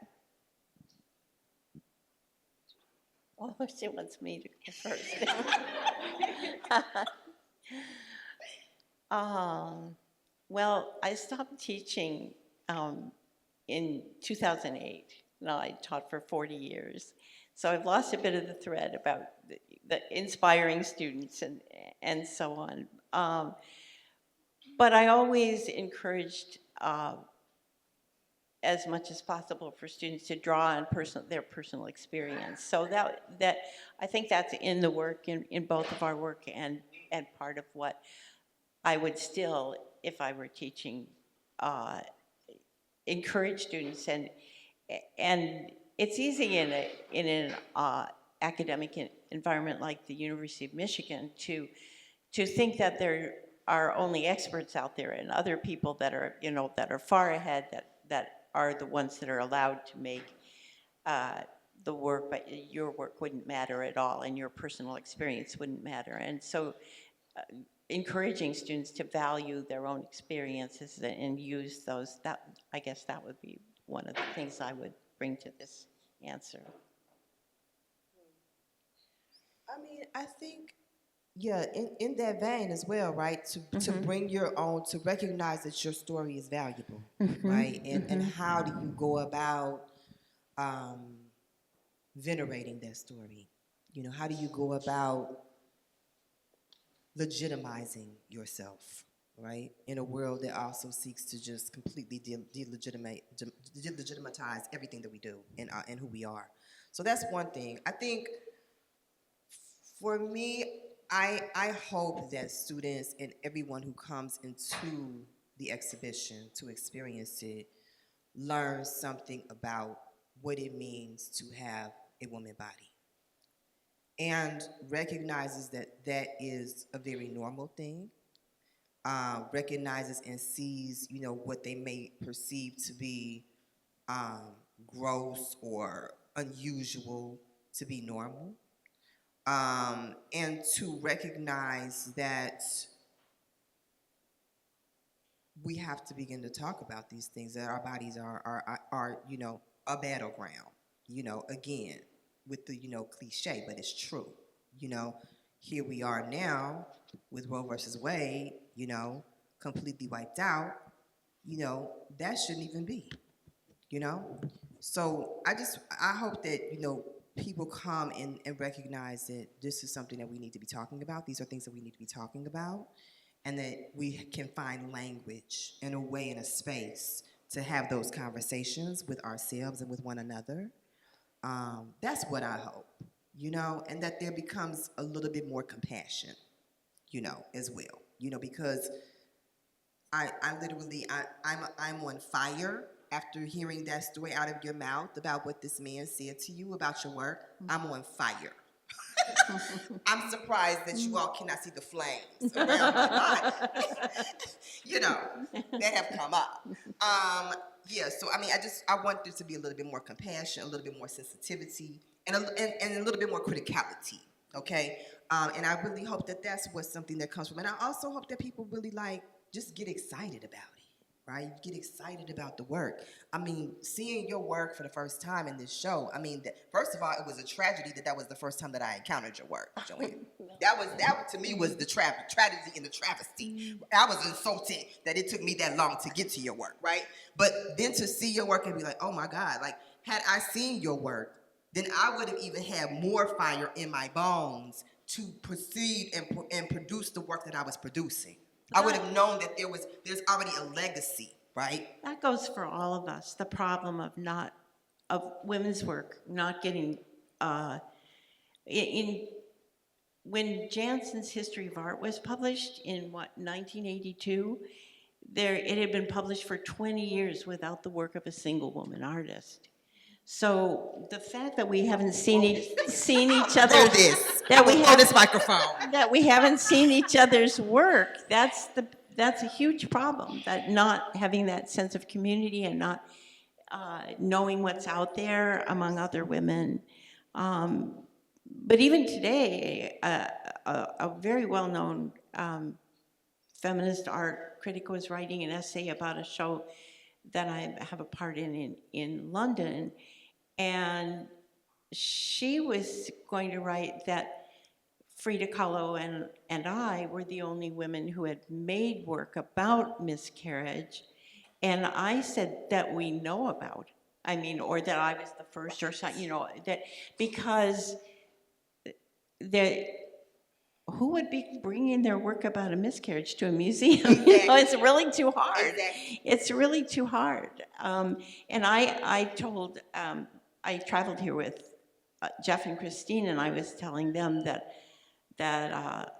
Well, she wants me to go first. Well, I stopped teaching in 2008. Now, I taught for 40 years. So I've lost a bit of the thread about the inspiring students and so on. But I always encouraged as much as possible for students to draw on their personal experience. So that I think that's in the work, in both of our work, and part of what I would still, if I were teaching, encourage students. And it's easy in an academic environment like the University of Michigan to think that there are only experts out there and other people that are far ahead, that are the ones that are allowed to make the work, but your work wouldn't matter at all, and your personal experience wouldn't matter. And so encouraging students to value their own experiences and use those, I guess that would be one of the things I would bring to this answer. I mean, I think, yeah, in that vein as well, right? To bring your own, to recognize that your story is valuable, right? And how do you go about venerating that story? You know, how do you go about legitimizing yourself, right? In a world that also seeks to just completely delegitimize everything that we do and who we are. So that's one thing. I think for me, I hope that students and everyone who comes into the exhibition to experience it learns something about what it means to have a woman body, and recognizes that that is a very normal thing, recognizes and sees, what they may perceive to be gross or unusual to be normal, and to recognize that we have to begin to talk about these things, that our bodies are a battleground, again, with the, cliche, but it's true. Here we are now with Roe versus Wade, completely wiped out, that shouldn't even be, So I hope that, people come and recognize that this is something that we need to be talking about. These are things that we need to be talking about, and that we can find language and a way and a space to have those conversations with ourselves and with one another. That's what I hope, and that there becomes a little bit more compassion, as well, because I'm on fire after hearing that story out of your mouth about what this man said to you about your work. I'm on fire. I'm surprised that you all cannot see the flames around my body, that have come up. Yeah, so I mean, I want there to be a little bit more compassion, a little bit more sensitivity, and a little bit more criticality, okay? And I really hope that that's something that comes from it. And I also hope that people really just get excited about it, right? Get excited about the work. I mean, seeing your work for the first time in this show, I mean, first of all, it was a tragedy that was the first time that I encountered your work, Joanne. That to me was the tragedy and the travesty. I was insulted that it took me that long to get to your work, right? But then to see your work and be like, oh my God, had I seen your work, then I would have even had more fire in my bones to proceed and produce the work that I was producing. I would have known that there's already a legacy, right? That goes for all of us. The problem of women's work not getting when Jansen's History of Art was published in 1982, it had been published for 20 years without the work of a single woman artist. So the fact that we haven't seen each other, this microphone. that we haven't seen each other's work, that's a huge problem. That not having that sense of community and not knowing what's out there among other women. But even today, a very well-known feminist art critic was writing an essay about a show that I have a part in London, and she was going to write that Frida Kahlo and I were the only women who had made work about miscarriage, and I said that we know about. I mean, or that I was the first, or something, that because who would be bringing their work about a miscarriage to a museum? Exactly. It's really too hard. Exactly. It's really too hard. And I traveled here with Jeff and Christine, and I was telling them that at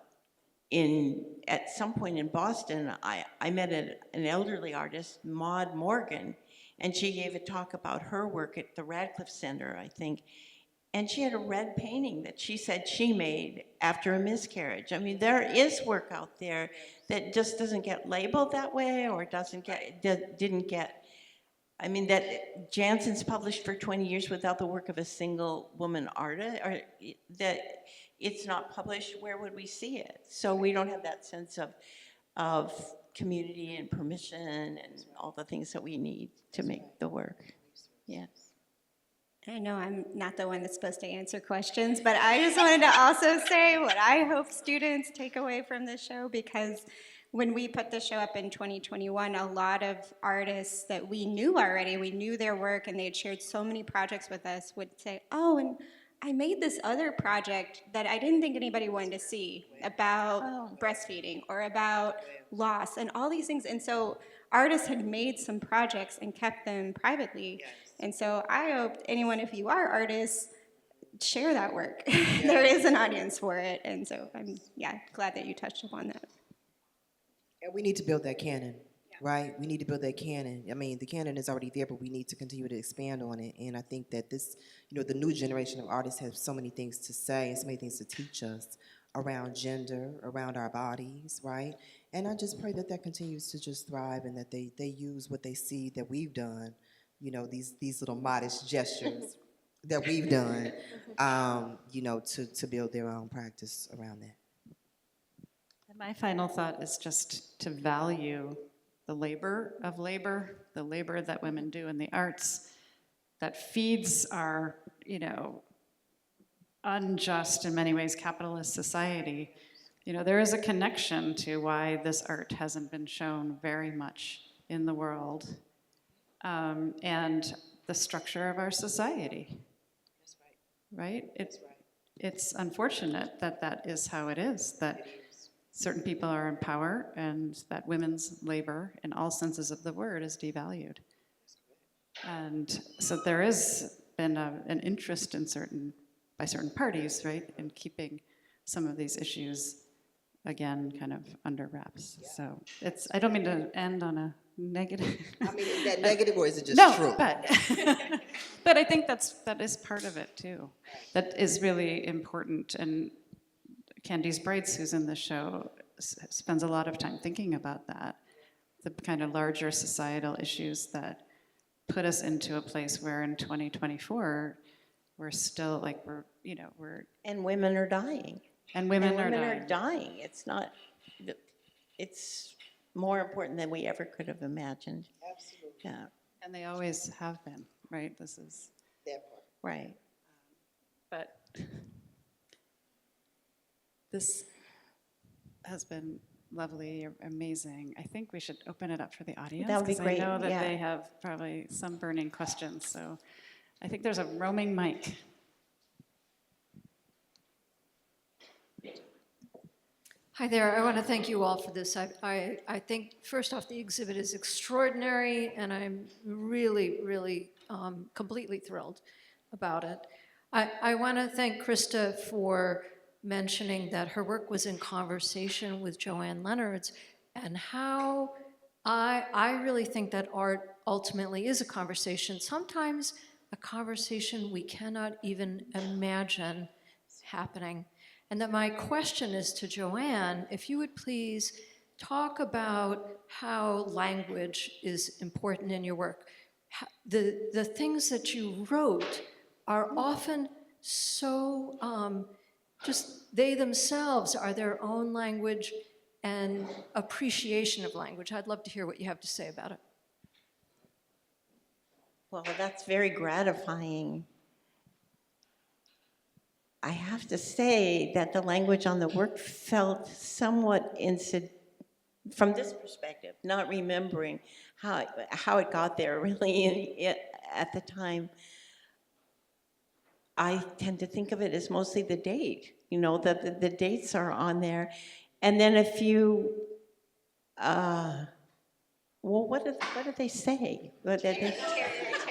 some point in Boston, I met an elderly artist, Maud Morgan, and she gave a talk about her work at the Radcliffe Center, I think. And she had a red painting that she said she made after a miscarriage. I mean, there is work out there that just doesn't get labeled that way, or didn't get. I mean, that Jansen's published for 20 years without the work of a single woman artist, or that it's not published. Where would we see it? So we don't have that sense of community and permission and all the things that we need to make the work. Yes. I know I'm not the one that's supposed to answer questions, but I just wanted to also say what I hope students take away from this show, because when we put the show up in 2021, a lot of artists that we knew already, we knew their work, and they had shared so many projects with us, would say, oh, and I made this other project that I didn't think anybody wanted to see about breastfeeding or about loss and all these things. And so artists had made some projects and kept them privately. Yes. And so I hope anyone, if you are artists, share that work. Yes. There is an audience for it. And so I'm glad that you touched upon that. And we need to build that canon, right? We need to build that canon. I mean, the canon is already there, but we need to continue to expand on it. And I think that this, the new generation of artists have so many things to say and so many things to teach us around gender, around our bodies, right? And I just pray that that continues to just thrive, and that they use what they see that we've done, these little modest gestures that we've done, to build their own practice around that. And my final thought is just to value the labor, the labor that women do in the arts that feeds our, unjust, in many ways, capitalist society. There is a connection to why this art hasn't been shown very much in the world, and the structure of our society. That's right. Right? It's unfortunate that is how it is, that certain people are in power and that women's labor, in all senses of the word, is devalued. And so there has been an interest by certain parties, right, in keeping some of these issues, again, kind of under wraps. Yeah. So I don't mean to end on a negative. I mean, is that negative, or is it just true? But but I think that is part of it too. That is really important. And Candice Breitz, who's in the show, spends a lot of time thinking about that, the kind of larger societal issues that put us into a place where in 2024 we're still we're and women are dying. And women are dying. dying. It's more important than we ever could have imagined. Absolutely. Yeah. And they always have been, right? This is that part. Right. But this has been lovely, amazing. I think we should open it up for the audience. That would be great. I know that they have probably some burning questions. So I think there's a roaming mic. Hi there. I want to thank you all for this. I think, first off, the exhibit is extraordinary, and I'm really, really completely thrilled about it. I want to thank Krista for mentioning that her work was in conversation with Joanne Leonard's, and how I really think that art ultimately is a conversation, sometimes a conversation we cannot even imagine happening. And that my question is to Joanne, if you would please talk about how language is important in your work. The things that you wrote are often so, just they themselves are their own language and appreciation of language. I'd love to hear what you have to say about it. Well, that's very gratifying. I have to say that the language on the work felt somewhat from this perspective, not remembering how it got there really at the time. I tend to think of it as mostly the date, that the dates are on there. And then a few, well, what did they say?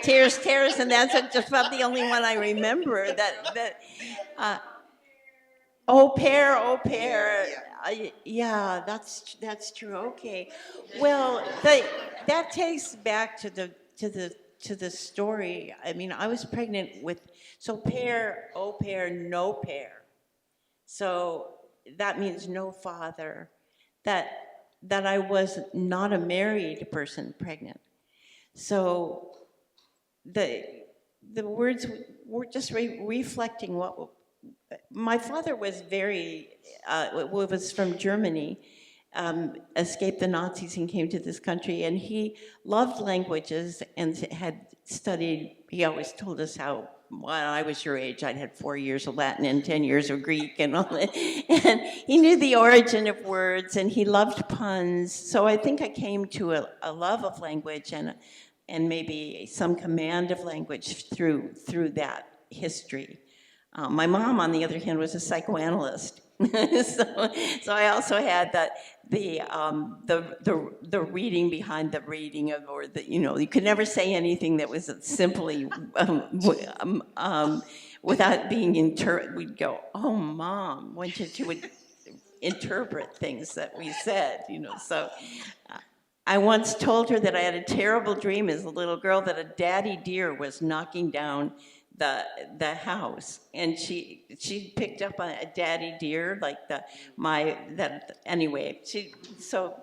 Tears, and that's just about the only one I remember. Au pair. Yeah, that's true. Okay, well, that takes back to the story. I mean, I was pregnant with au pair, no pair. So that means no father. That I was not a married person pregnant. So the words were just reflecting what my father was was from Germany, escaped the Nazis and came to this country, and he loved languages and had studied. He always told us how, when I was your age, I'd had 4 years of Latin and 10 years of Greek and all that. And he knew the origin of words, and he loved puns. So I think I came to a love of language and maybe some command of language through that history. My mom, on the other hand, was a psychoanalyst, so I also had the reading behind the reading you could never say anything that was simply without being we'd go, oh, Mom, when she would interpret things that we said, So I once told her that I had a terrible dream as a little girl that a daddy deer was knocking down the house, and she picked up on a daddy deer, anyway. So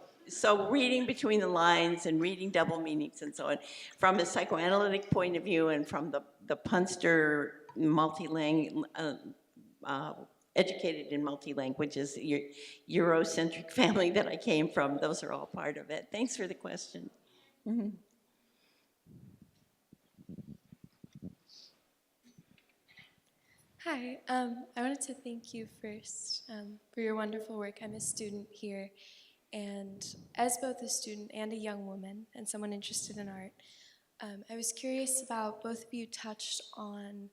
reading between the lines and reading double meanings and so on, from a psychoanalytic point of view, and from the punster educated in multi-languages, Eurocentric family that I came from, those are all part of it. Thanks for the question. Mm-hmm. Hi, I wanted to thank you first for your wonderful work. I'm a student here, and as both a student and a young woman and someone interested in art, I was curious about, both of you touched on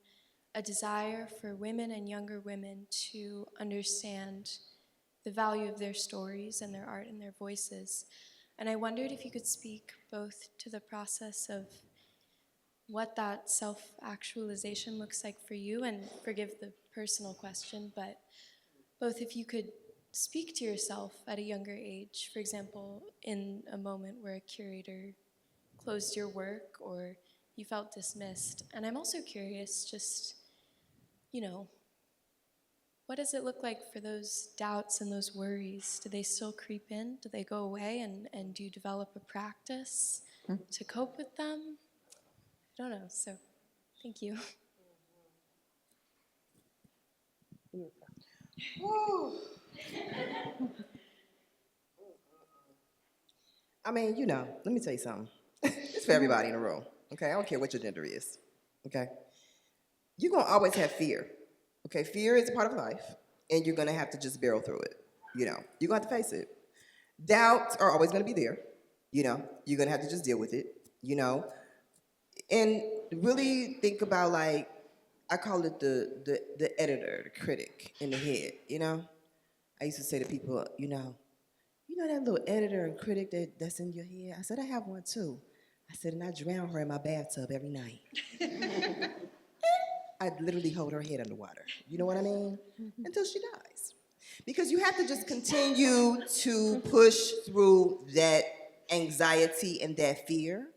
a desire for women and younger women to understand the value of their stories and their art and their voices. And I wondered if you could speak both to the process of what that self-actualization looks like for you, and forgive the personal question, but both if you could speak to yourself at a younger age, for example, in a moment where a curator closed your work or you felt dismissed. And I'm also curious, just, what does it look like for those doubts and those worries? Do they still creep in? Do they go away? And do you develop a practice to cope with them? I don't know, so thank you. I mean, let me tell you something. It's for everybody in the room, okay? I don't care what your gender is, okay? You're going to always have fear, okay? Fear is a part of life, and you're going to have to just barrel through it, You're going to have to face it. Doubts are always going to be there, You're going to have to just deal with it, And really think about, I call it the editor, the critic in the head, I used to say to people, that little editor and critic that's in your head? I said, I have one too. I said, and I drown her in my bathtub every night. I'd literally hold her head underwater. You know what I mean? Until she dies. Because you have to just continue to push through that anxiety and that fear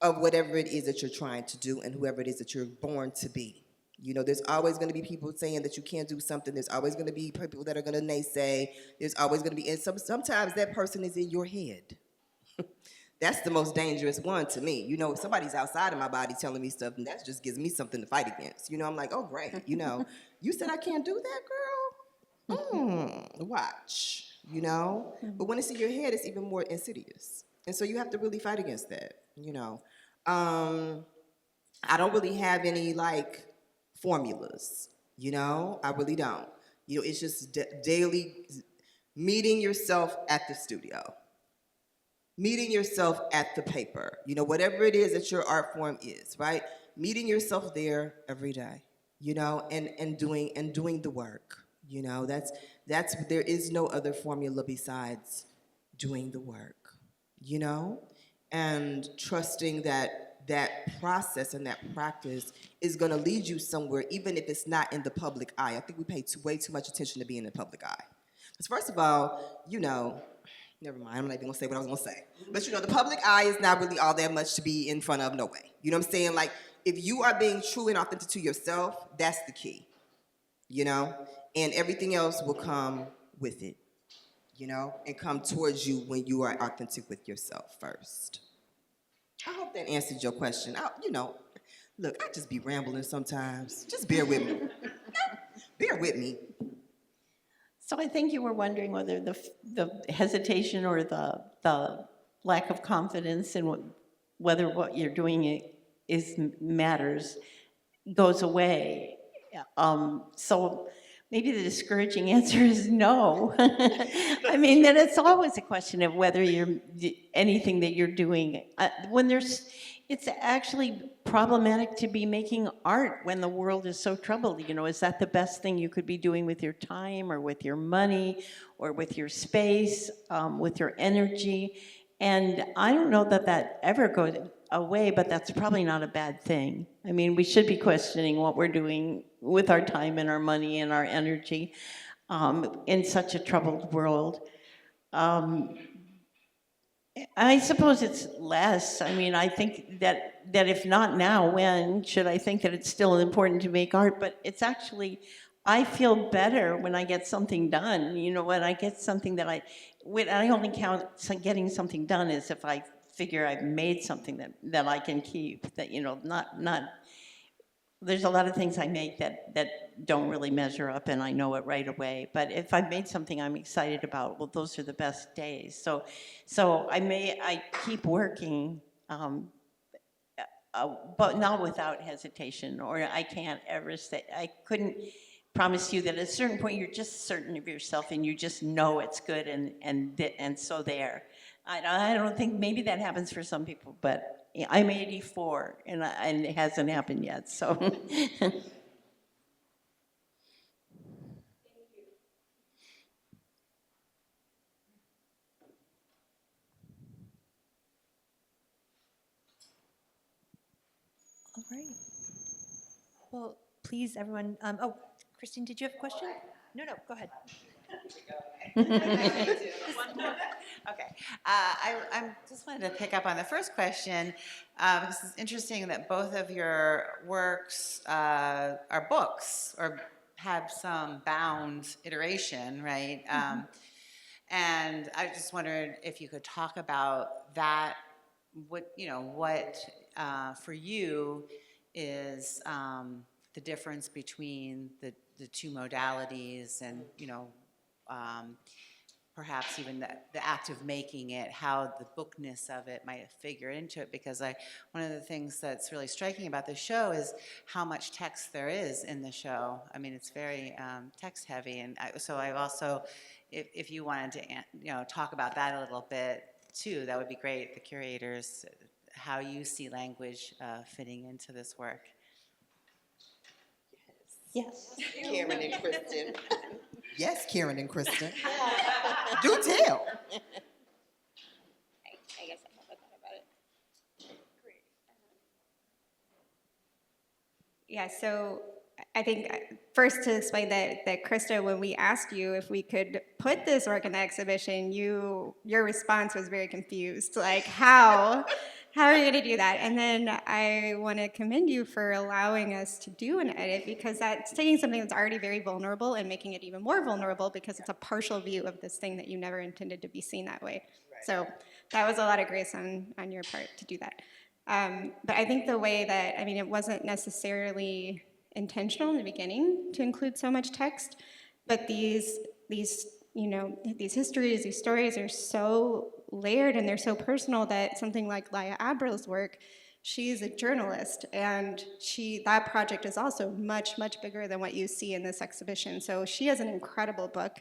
of whatever it is that you're trying to do and whoever it is that you're born to be. You know, there's always going to be people saying that you can't do something. There's always going to be people that are going to naysay. There's always going to be, and sometimes that person is in your head. That's the most dangerous one to me. You know, if somebody's outside of my body telling me stuff, and that just gives me something to fight against. You know, I'm like, oh, great. You know, you said I can't do that, girl? Watch, you know? But when it's in your head, it's even more insidious. And so you have to really fight against that, you know? I don't really have any, like, formulas, you know? I really don't. You know, it's just daily meeting yourself at the studio, meeting yourself at the paper, you know, whatever it is that your art form is, right? Meeting yourself there every day, you know, and doing the work, you know? That's there is no other formula besides doing the work, you know? And trusting that that process and that practice is going to lead you somewhere, even if it's not in the public eye. I think we pay way too much attention to being in the public eye. Because first of all, you know, never mind, I'm not even going to say what I was going to say. But, you know, the public eye is not really all that much to be in front of, no way. You know what I'm saying? Like, if you are being true and authentic to yourself, that's the key, you know? And everything else will come with it, you know, and come towards you when you are authentic with yourself first. I hope that answered your question. You know, look, I just be rambling sometimes. Just bear with me. Bear with me. So I think you were wondering whether the hesitation or the lack of confidence in whether what you're doing matters goes away. So maybe the discouraging answer is no. I mean, that it's always a question of whether anything that you're doing, it's actually problematic to be making art when the world is so troubled. You know, is that the best thing you could be doing with your time or with your money or with your space, with your energy? And I don't know that ever goes away, but that's probably not a bad thing. I mean, we should be questioning what we're doing with our time and our money and our energy in such a troubled world. I suppose it's less. I mean, I think that if not now, when should I think that it's still important to make art? But it's actually, I feel better when I get something done. You know, when I get something that I only count getting something done is if I figure I've made something that I can keep. That, you know, not. There's a lot of things I make that don't really measure up, and I know it right away. But if I've made something I'm excited about, well, those are the best days. So I keep working, but not without hesitation. Or I can't ever say, I couldn't promise you that at a certain point you're just certain of yourself and you just know it's good, and so there. I don't think, maybe that happens for some people, but I'm 84, and it hasn't happened yet, so. All right. Well, please, everyone. Oh, Kristin, did you have a question? No, go ahead. Okay. I just wanted to pick up on the first question, because it's interesting that both of your works are books or have some bound iteration, right? And I just wondered if you could talk about that. What for you is the difference between the two modalities, and perhaps even the act of making it, how the bookness of it might figure into it, because one of the things that's really striking about the show is how much text there is in the show. I mean, it's very text heavy, and so I also, if you wanted to talk about that a little bit too, that would be great. The curators, how you see language fitting into this work. Yes. Karen and Kristin. Yes, Karen and Kristin. Do tell. I guess I have a thought about it. Yeah, Yeah, so I think first to explain that Krista, when we asked you if we could put this work in the exhibition, your response was very confused. Like, how are you going to do that? And then I want to commend you for allowing us to do an edit, because that's taking something that's already very vulnerable and making it even more vulnerable, because it's a partial view of this thing that you never intended to be seen that way. Right. So that was a lot of grace on your part to do that. But I think the way that, I mean, it wasn't necessarily intentional in the beginning to include so much text, but these histories, these stories are so layered and they're so personal that something like Laia Abril's work, she's a journalist, and that project is also much, much bigger than what you see in this exhibition. So she has an incredible book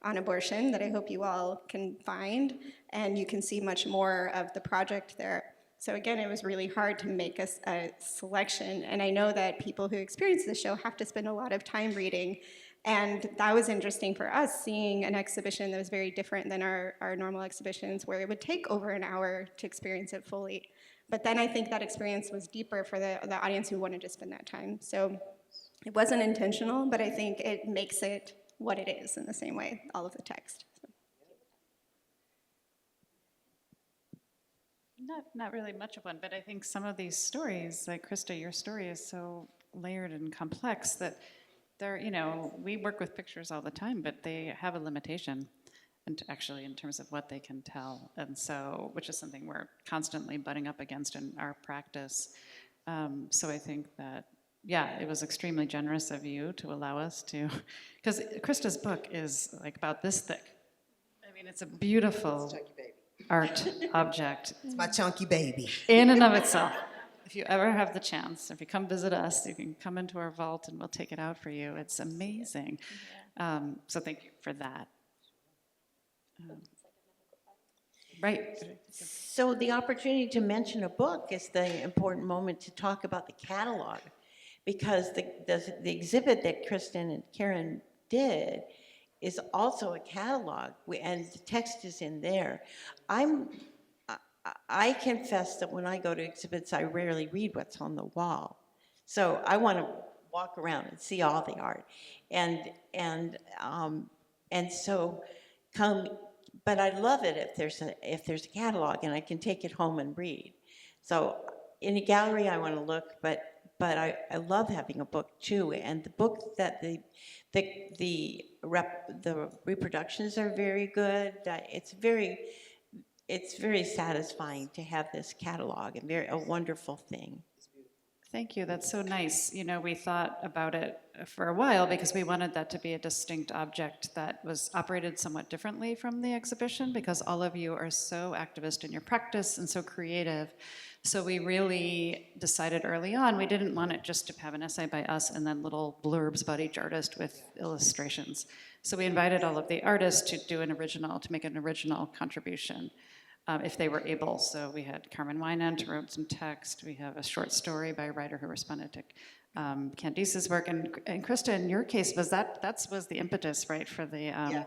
on abortion that I hope you all can find, and you can see much more of the project there. So again, it was really hard to make a selection, and I know that people who experience the show have to spend a lot of time reading, and that was interesting for us, seeing an exhibition that was very different than our normal exhibitions, where it would take over an hour to experience it fully. But then I think that experience was deeper for the audience who wanted to spend that time. So it wasn't intentional, but I think it makes it what it is in the same way, all of the text. Not really much of one, but I think some of these stories, like Krista, your story is so layered and complex that they're, we work with pictures all the time, but they have a limitation, and actually in terms of what they can tell, and so, which is something we're constantly butting up against in our practice. So I think that, yeah, it was extremely generous of you to allow us to, because Krista's book is like about this thick. I mean, it's a beautiful art object. It's my chunky baby. In and of itself. If you ever have the chance, if you come visit us, you can come into our vault and we'll take it out for you. It's amazing. So thank you for that. Right. So the opportunity to mention a book is the important moment to talk about the catalog, because the exhibit that Kristin and Karen did is also a catalog, and the text is in there. I confess that when I go to exhibits, I rarely read what's on the wall. So I want to walk around and see all the art, and so come. But I love it if there's a catalog and I can take it home and read. So in a gallery, I want to look, but I love having a book too. And the book that the reproductions are very good. It's very satisfying to have this catalog, and a wonderful thing. Thank you, that's so nice. We thought about it for a while because we wanted that to be a distinct object that was operated somewhat differently from the exhibition, because all of you are so activist in your practice and so creative. So we really decided early on, we didn't want it just to have an essay by us and then little blurbs about each artist with illustrations. So we invited all of the artists to make an original contribution. If they were able. So we had Carmen Winant who wrote some text. We have a short story by a writer who responded to Candice's work. And Krista, in your case, was the impetus, right, for the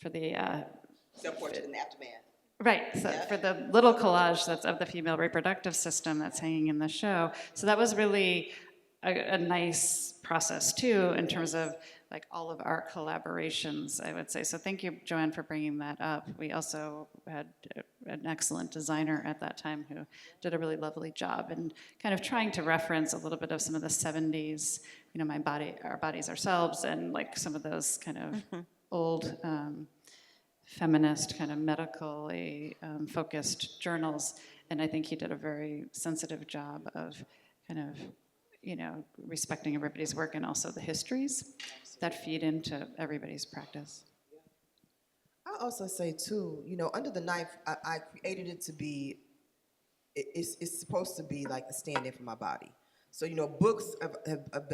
Self-portrait in the aftermath. Right, so for the little collage that's of the female reproductive system that's hanging in the show. So that was really a nice process too, in terms of like all of our collaborations, I would say. So thank you, Joanne, for bringing that up. We also had an excellent designer at that time who did a really lovely job, and kind of trying to reference a little bit of some of the 70s, Our Bodies, Ourselves, and like some of those kind of old feminist, kind of medically focused journals. And I think he did a very sensitive job of kind of, respecting everybody's work and also the histories that feed into everybody's practice. I'll also say too, Under the Knife, I created it to be, it's supposed to be like a stand-in for my body. So, books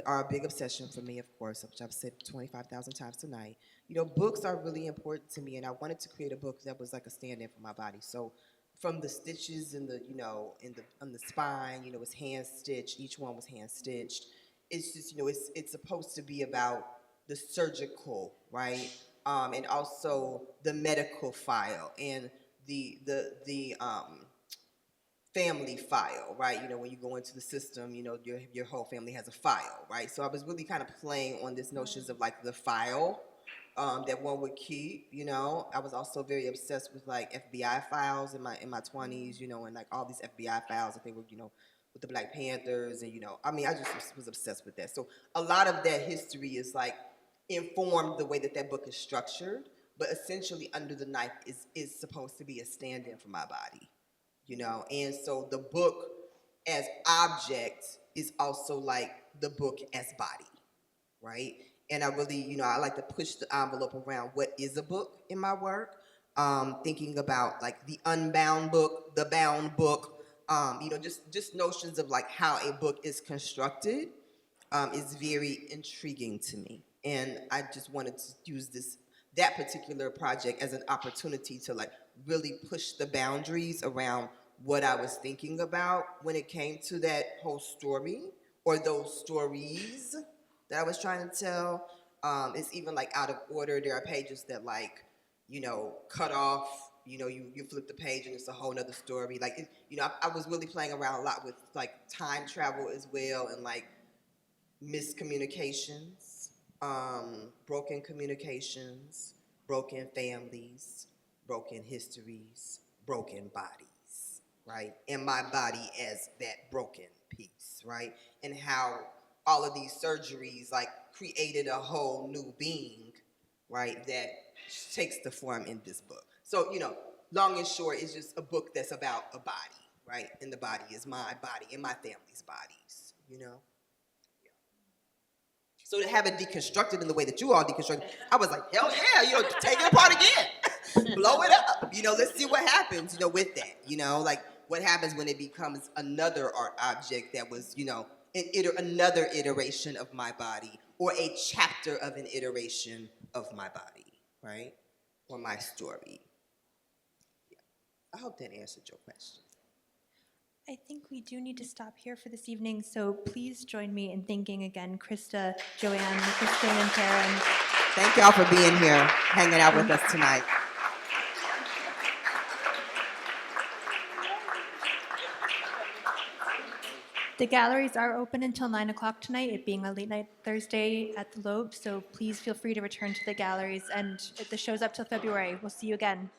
are a big obsession for me, of course, which I've said 25,000 times tonight. Books are really important to me, and I wanted to create a book that was like a stand-in for my body. So from the stitches in the, on the spine, it's hand-stitched. Each one was hand-stitched. It's just, it's supposed to be about the surgical, right? And also the medical file and the family file, right? You know, when you go into the system, you know, your whole family has a file, right? So I was really kind of playing on this notions of like the file that one would keep, you know. I was also very obsessed with like FBI files in my 20s, you know, and like all these FBI files that they were, you know, with the Black Panthers, and you know, I mean, I just was obsessed with that. So a lot of that history is like informed the way that that book is structured, but essentially Under the Knife is supposed to be a stand-in for my body, you know. And so the book as object is also like the book as body, right? And I really, you know, I like to push the envelope around what is a book in my work, thinking about like the unbound book, the bound book, you know, just notions of like how a book is constructed is very intriguing to me. And I just wanted to use that particular project as an opportunity to like really push the boundaries around what I was thinking about when it came to that whole story or those stories that I was trying to tell. It's even like out of order. There are pages that like, you know, cut off, you know, you flip the page and it's a whole nother story. Like, you know, I was really playing around a lot with like time travel as well, and like miscommunications, broken communications, broken families, broken histories, broken bodies, right? And my body as that broken piece, right? And how all of these surgeries like created a whole new being, right, that takes the form in this book. So, you know, long and short, it's just a book that's about a body, right? And the body is my body and my family's bodies, you know? So to have it deconstructed in the way that you all deconstructed, I was like, hell yeah, you know, take it apart again. Blow it up. You know, let's see what happens, you know, with that. You know, like what happens when it becomes another art object that was, you know, another iteration of my body, or a chapter of an iteration of my body, right? Or my story. Yeah. I hope that answered your question. I think we do need to stop here for this evening, so please join me in thanking again Krista, Joanne, Kristin, and Karen. Thank y'all for being here, hanging out with us tonight. The galleries are open until 9 o'clock tonight, it being a late night Thursday at the Loeb, so please feel free to return to the galleries, and the show's up till February. We'll see you again.